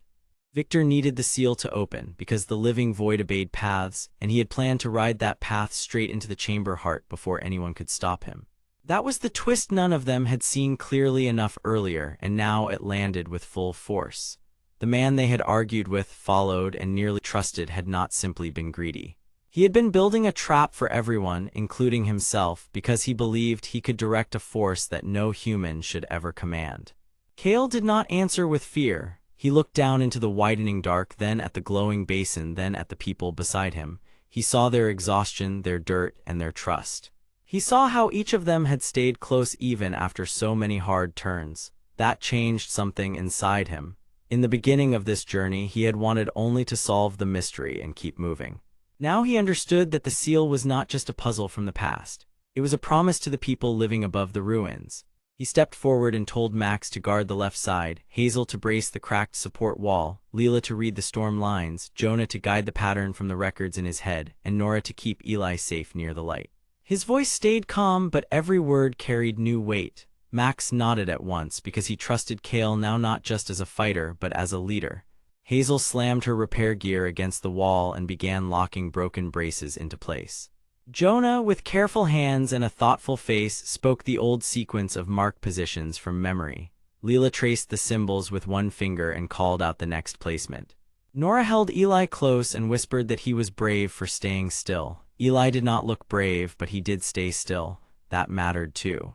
Victor needed the seal to open, because the living void obeyed paths, and he had planned to ride that path straight into the chamber heart before anyone could stop him. That was the twist none of them had seen clearly enough earlier, and now it landed with full force. The man they had argued with, followed, and nearly trusted had not simply been greedy. He had been building a trap for everyone, including himself, because he believed he could direct a force that no human should ever command. Kael did not answer with fear. He looked down into the widening dark, then at the glowing basin, then at the people beside him. He saw their exhaustion, their dirt, and their trust. He saw how each of them had stayed close even after so many hard turns. That changed something inside him. In the beginning of this journey, he had wanted only to solve the mystery and keep moving. Now he understood that the seal was not just a puzzle from the past. It was a promise to the people living above the ruins. He stepped forward and told Max to guard the left side, Hazel to brace the cracked support wall, Leela to read the storm lines, Jonah to guide the pattern from the records in his head, and Nora to keep Eli safe near the light. His voice stayed calm, but every word carried new weight. Max nodded at once, because he trusted Kael now not just as a fighter, but as a leader. Hazel slammed her repair gear against the wall and began locking broken braces into place. Jonah, with careful hands and a thoughtful face, spoke the old sequence of mark positions from memory. Leela traced the symbols with one finger and called out the next placement. Nora held Eli close and whispered that he was brave for staying still. Eli did not look brave, but he did stay still. That mattered too.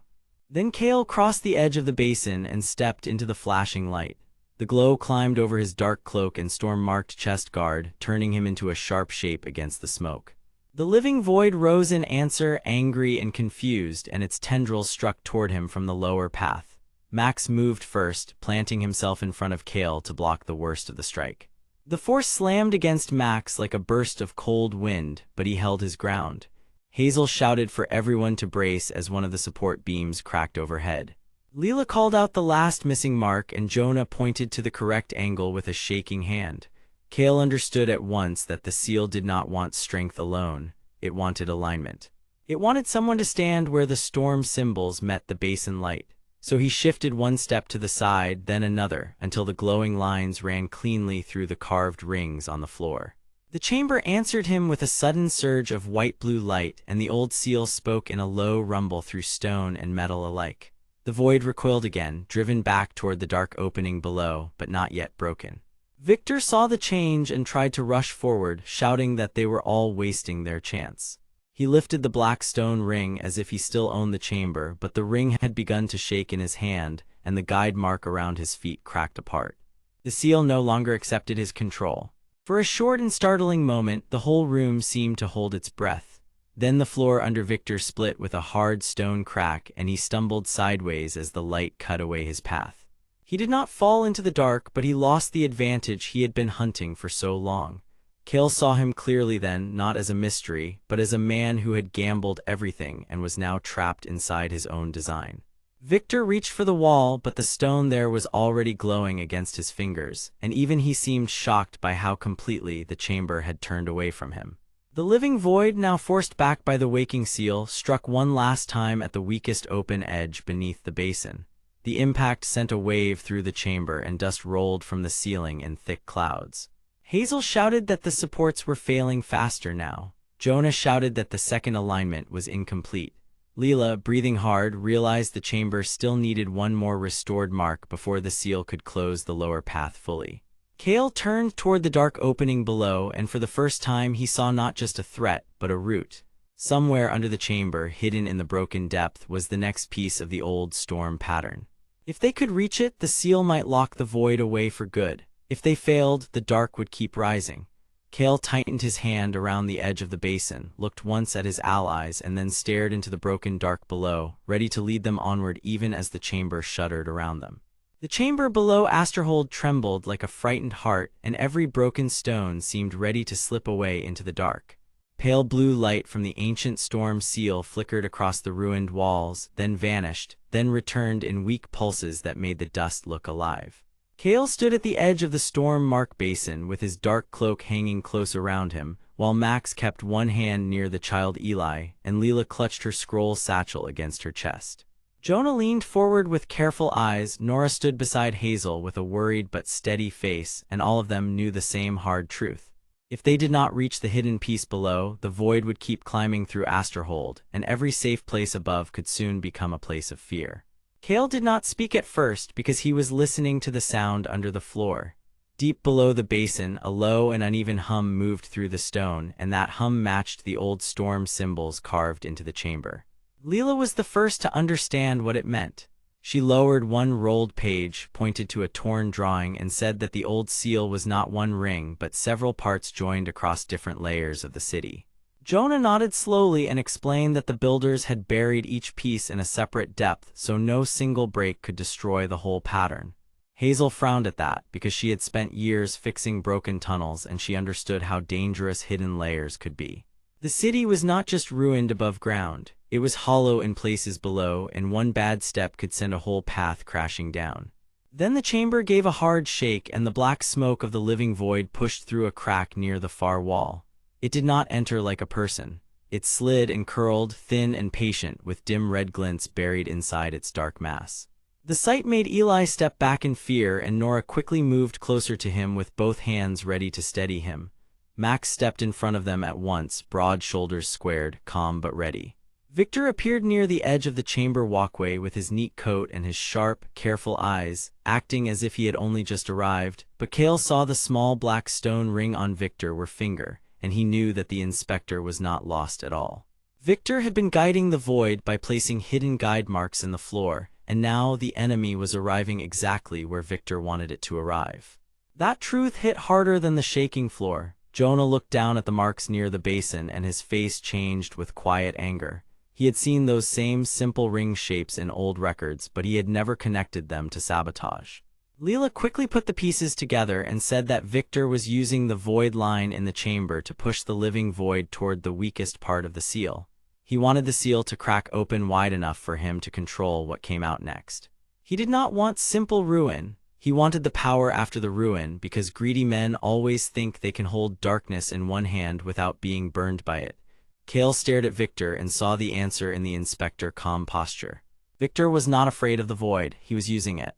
Then Kael crossed the edge of the basin and stepped into the flashing light. The glow climbed over his dark cloak and storm-marked chest guard, turning him into a sharp shape against the smoke. The living void rose in answer, angry and confused, and its tendrils struck toward him from the lower path. Max moved first, planting himself in front of Kael to block the worst of the strike. The force slammed against Max like a burst of cold wind, but he held his ground. Hazel shouted for everyone to brace as one of the support beams cracked overhead. Leela called out the last missing mark, and Jonah pointed to the correct angle with a shaking hand. Kael understood at once that the seal did not want strength alone, it wanted alignment. It wanted someone to stand where the storm symbols met the basin light. So he shifted one step to the side, then another, until the glowing lines ran cleanly through the carved rings on the floor. The chamber answered him with a sudden surge of white-blue light, and the old seal spoke in a low rumble through stone and metal alike. The void recoiled again, driven back toward the dark opening below, but not yet broken. Victor saw the change and tried to rush forward, shouting that they were all wasting their chance. He lifted the black stone ring as if he still owned the chamber, but the ring had begun to shake in his hand, and the guide mark around his feet cracked apart. The seal no longer accepted his control. For a short and startling moment, the whole room seemed to hold its breath. Then the floor under Victor split with a hard stone crack, and he stumbled sideways as the light cut away his path. He did not fall into the dark, but he lost the advantage he had been hunting for so long. Kael saw him clearly then, not as a mystery, but as a man who had gambled everything and was now trapped inside his own design. Victor reached for the wall, but the stone there was already glowing against his fingers, and even he seemed shocked by how completely the chamber had turned away from him. The living void, now forced back by the waking seal, struck one last time at the weakest open edge beneath the basin. The impact sent a wave through the chamber, and dust rolled from the ceiling in thick clouds. Hazel shouted that the supports were failing faster now. Jonah shouted that the second alignment was incomplete. Leela, breathing hard, realized the chamber still needed one more restored mark before the seal could close the lower path fully. Kael turned toward the dark opening below, and for the first time he saw not just a threat, but a root. Somewhere under the chamber, hidden in the broken depth, was the next piece of the old storm pattern. If they could reach it, the seal might lock the void away for good. If they failed, the dark would keep rising. Kael tightened his hand around the edge of the basin, looked once at his allies, and then stared into the broken dark below, ready to lead them onward even as the chamber shuddered around them. The chamber below Asterhold trembled like a frightened heart, and every broken stone seemed ready to slip away into the dark. Pale blue light from the ancient storm seal flickered across the ruined walls, then vanished, then returned in weak pulses that made the dust look alive. Kael stood at the edge of the storm-marked basin with his dark cloak hanging close around him, while Max kept one hand near the child Eli, and Leela clutched her scroll satchel against her chest. Jonah leaned forward with careful eyes, Nora stood beside Hazel with a worried but steady face, and all of them knew the same hard truth. If they did not reach the hidden piece below, the void would keep climbing through Asterhold, and every safe place above could soon become a place of fear. Kael did not speak at first because he was listening to the sound under the floor. Deep below the basin, a low and uneven hum moved through the stone, and that hum matched the old storm symbols carved into the chamber. Leela was the first to understand what it meant. She lowered one rolled page, pointed to a torn drawing, and said that the old seal was not one ring but several parts joined across different layers of the city. Jonah nodded slowly and explained that the builders had buried each piece in a separate depth so no single break could destroy the whole pattern. Hazel frowned at that because she had spent years fixing broken tunnels, and she understood how dangerous hidden layers could be. The city was not just ruined above ground, it was hollow in places below, and one bad step could send a whole path crashing down. Then the chamber gave a hard shake, and the black smoke of the living void pushed through a crack near the far wall. It did not enter like a person. It slid and curled, thin and patient, with dim red glints buried inside its dark mass. The sight made Eli step back in fear, and Nora quickly moved closer to him with both hands ready to steady him. Max stepped in front of them at once, broad shoulders squared, calm but ready. Victor appeared near the edge of the chamber walkway with his neat coat and his sharp, careful eyes, acting as if he had only just arrived, but Kael saw the small black stone ring on Victor's finger, and he knew that the inspector was not lost at all. Victor had been guiding the void by placing hidden guide marks in the floor, and now the enemy was arriving exactly where Victor wanted it to arrive. That truth hit harder than the shaking floor. Jonah looked down at the marks near the basin, and his face changed with quiet anger. He had seen those same simple ring shapes in old records, but he had never connected them to sabotage. Leela quickly put the pieces together and said that Victor was using the void line in the chamber to push the living void toward the weakest part of the seal. He wanted the seal to crack open wide enough for him to control what came out next. He did not want simple ruin. He wanted the power after the ruin because greedy men always think they can hold darkness in one hand without being burned by it. Kael stared at Victor and saw the answer in the inspector's calm posture. Victor was not afraid of the void, he was using it.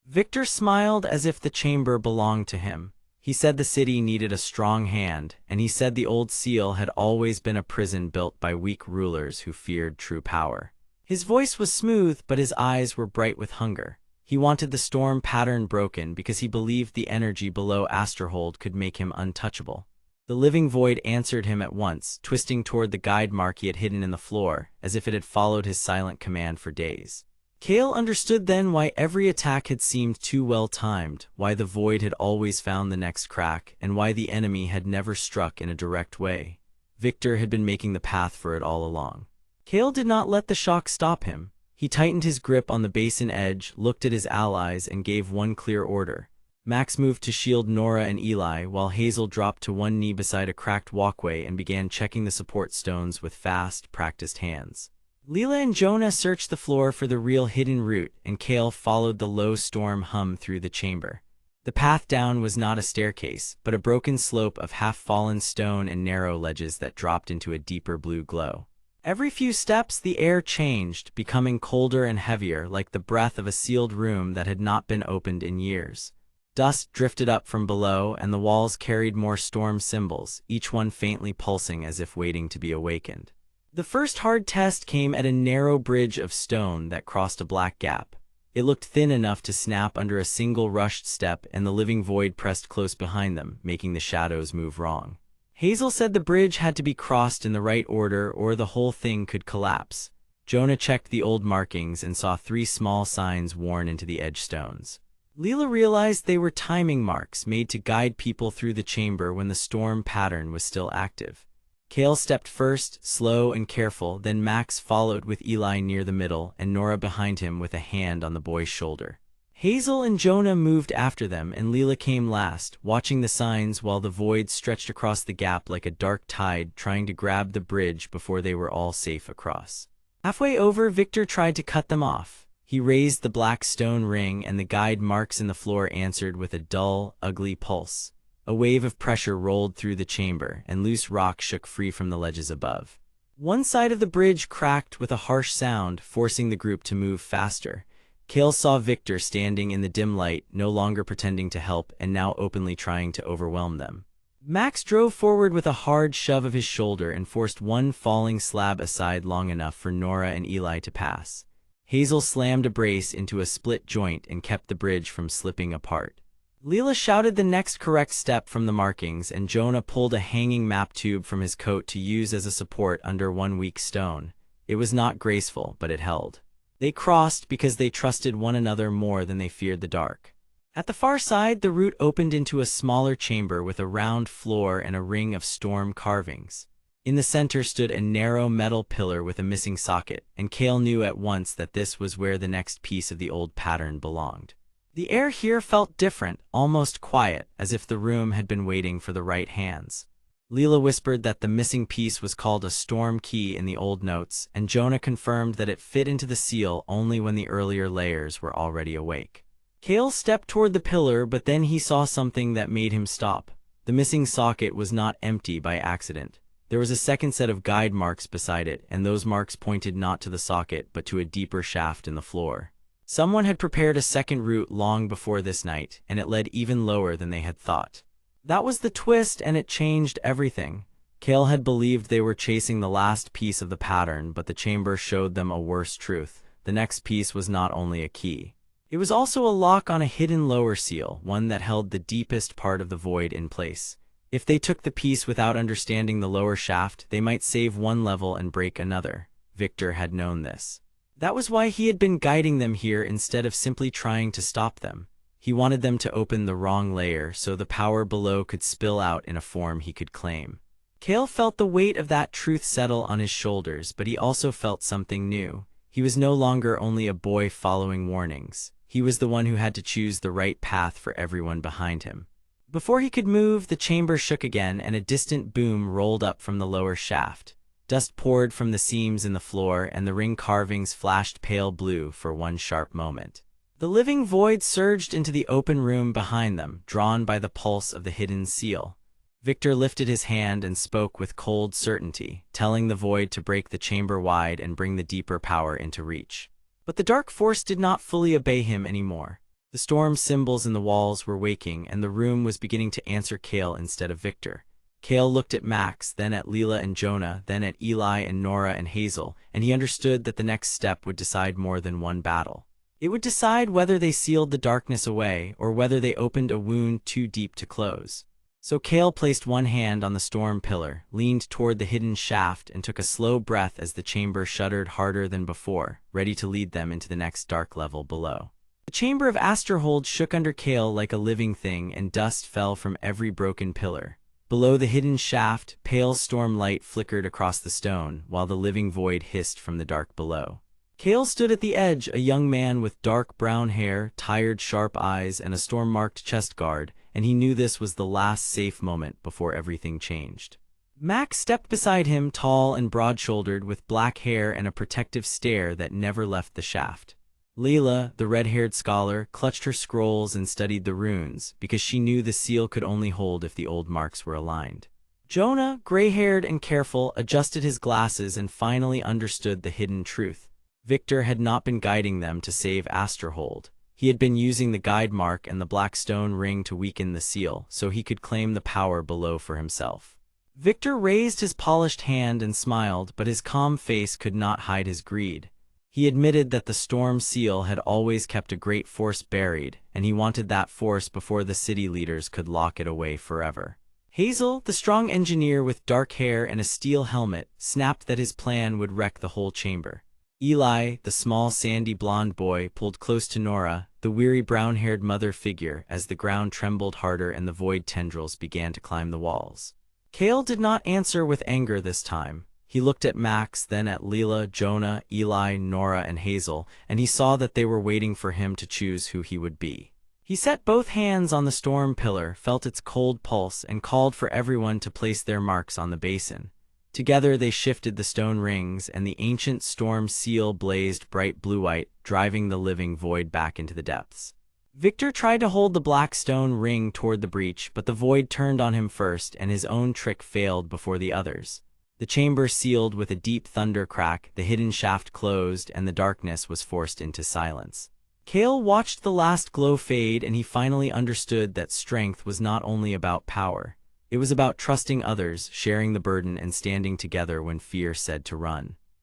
Victor smiled as if the chamber belonged to him. He said the city needed a strong hand, and he said the old seal had always been a prison built by weak rulers who feared true power. His voice was smooth, but his eyes were bright with hunger. He wanted the storm pattern broken because he believed the energy below Asterhold could make him untouchable. The living void answered him at once, twisting toward the guide mark he had hidden in the floor, as if it had followed his silent command for days. Kael understood then why every attack had seemed too well timed, why the void had always found the next crack, and why the enemy had never struck in a direct way. Victor had been making the path for it all along. Kael did not let the shock stop him. He tightened his grip on the basin edge, looked at his allies, and gave one clear order. Max moved to shield Nora and Eli, while Hazel dropped to one knee beside a cracked walkway and began checking the support stones with fast, practiced hands. Leela and Jonah searched the floor for the real hidden route, and Kael followed the low storm hum through the chamber. The path down was not a staircase, but a broken slope of half-fallen stone and narrow ledges that dropped into a deeper blue glow. Every few steps the air changed, becoming colder and heavier, like the breath of a sealed room that had not been opened in years. Dust drifted up from below, and the walls carried more storm symbols, each one faintly pulsing as if waiting to be awakened. The first hard test came at a narrow bridge of stone that crossed a black gap. It looked thin enough to snap under a single rushed step, and the living void pressed close behind them, making the shadows move wrong. Hazel said the bridge had to be crossed in the right order or the whole thing could collapse. Jonah checked the old markings and saw 3 small signs worn into the edge stones. Leela realized they were timing marks made to guide people through the chamber when the storm pattern was still active. Kael stepped first, slow and careful, then Max followed with Eli near the middle and Nora behind him with a hand on the boy's shoulder. Hazel and Jonah moved after them, and Leela came last, watching the signs while the void stretched across the gap like a dark tide trying to grab the bridge before they were all safe across. Halfway over, Victor tried to cut them off. He raised the black stone ring, and the guide marks in the floor answered with a dull, ugly pulse. A wave of pressure rolled through the chamber, and loose rock shook free from the ledges above. One side of the bridge cracked with a harsh sound, forcing the group to move faster. Kael saw Victor standing in the dim light, no longer pretending to help and now openly trying to overwhelm them. Max drove forward with a hard shove of his shoulder and forced one falling slab aside long enough for Nora and Eli to pass. Hazel slammed a brace into a split joint and kept the bridge from slipping apart. Leela shouted the next correct step from the markings, and Jonah pulled a hanging map tube from his coat to use as a support under one weak stone. It was not graceful, but it held. They crossed because they trusted one another more than they feared the dark. At the far side, the route opened into a smaller chamber with a round floor and a ring of storm carvings. In the center stood a narrow metal pillar with a missing socket, and Kael knew at once that this was where the next piece of the old pattern belonged. The air here felt different, almost quiet, as if the room had been waiting for the right hands. Leela whispered that the missing piece was called a storm key in the old notes, and Jonah confirmed that it fit into the seal only when the earlier layers were already awake. Kael stepped toward the pillar, but then he saw something that made him stop. The missing socket was not empty by accident. There was a second set of guide marks beside it, and those marks pointed not to the socket but to a deeper shaft in the floor. Someone had prepared a second route long before this night, and it led even lower than they had thought. That was the twist, and it changed everything. Kael had believed they were chasing the last piece of the pattern, but the chamber showed them a worse truth. The next piece was not only a key. It was also a lock on a hidden lower seal, one that held the deepest part of the void in place. If they took the piece without understanding the lower shaft, they might save one level and break another. Victor had known this. That was why he had been guiding them here instead of simply trying to stop them. He wanted them to open the wrong layer so the power below could spill out in a form he could claim. Kael felt the weight of that truth settle on his shoulders, but he also felt something new. He was no longer only a boy following warnings. He was the one who had to choose the right path for everyone behind him. Before he could move, the chamber shook again, and a distant boom rolled up from the lower shaft. Dust poured from the seams in the floor, and the ring carvings flashed pale blue for one sharp moment. The living void surged into the open room behind them, drawn by the pulse of the hidden seal. Victor lifted his hand and spoke with cold certainty, telling the void to break the chamber wide and bring the deeper power into reach. But the dark force did not fully obey him anymore. The storm symbols in the walls were waking, and the room was beginning to answer Kael instead of Victor. Kael looked at Max, then at Leela and Jonah, then at Eli and Nora and Hazel, and he understood that the next step would decide more than one battle. It would decide whether they sealed the darkness away or whether they opened a wound too deep to close. So Kael placed one hand on the storm pillar, leaned toward the hidden shaft, and took a slow breath as the chamber shuddered harder than before, ready to lead them into the next dark level below. The chamber of Asterhold shook under Kael like a living thing, and dust fell from every broken pillar. Below the hidden shaft, pale storm light flickered across the stone, while the living void hissed from the dark below. Kael stood at the edge, a young man with dark brown hair, tired sharp eyes, and a storm-marked chest guard, and he knew this was the last safe moment before everything changed. Max stepped beside him, tall and broad-shouldered, with black hair and a protective stare that never left the shaft. Leela, the red-haired scholar, clutched her scrolls and studied the runes, because she knew the seal could only hold if the old marks were aligned. Jonah, gray-haired and careful, adjusted his glasses and finally understood the hidden truth. Victor had not been guiding them to save Asterhold. He had been using the guide mark and the black stone ring to weaken the seal, so he could claim the power below for himself. Victor raised his polished hand and smiled, but his calm face could not hide his greed. He admitted that the storm seal had always kept a great force buried, and he wanted that force before the city leaders could lock it away forever. Hazel, the strong engineer with dark hair and a steel helmet, snapped that his plan would wreck the whole chamber. Eli, the small sandy blonde boy, pulled close to Nora, the weary brown-haired mother figure, as the ground trembled harder and the void tendrils began to climb the walls. Kael did not answer with anger this time. He looked at Max, then at Leela, Jonah, Eli, Nora, and Hazel, and he saw that they were waiting for him to choose who he would be. He set both hands on the storm pillar, felt its cold pulse, and called for everyone to place their marks on the basin. Together they shifted the stone rings, and the ancient storm seal blazed bright blue-white, driving the living void back into the depths. Victor tried to hold the black stone ring toward the breach, but the void turned on him first, and his own trick failed before the others. The chamber sealed with a deep thunder crack, the hidden shaft closed, and the darkness was forced into silence. Kael watched the last glow fade, and he finally understood that strength was not only about power. It was about trusting others, sharing the burden, and standing together when fear said to run.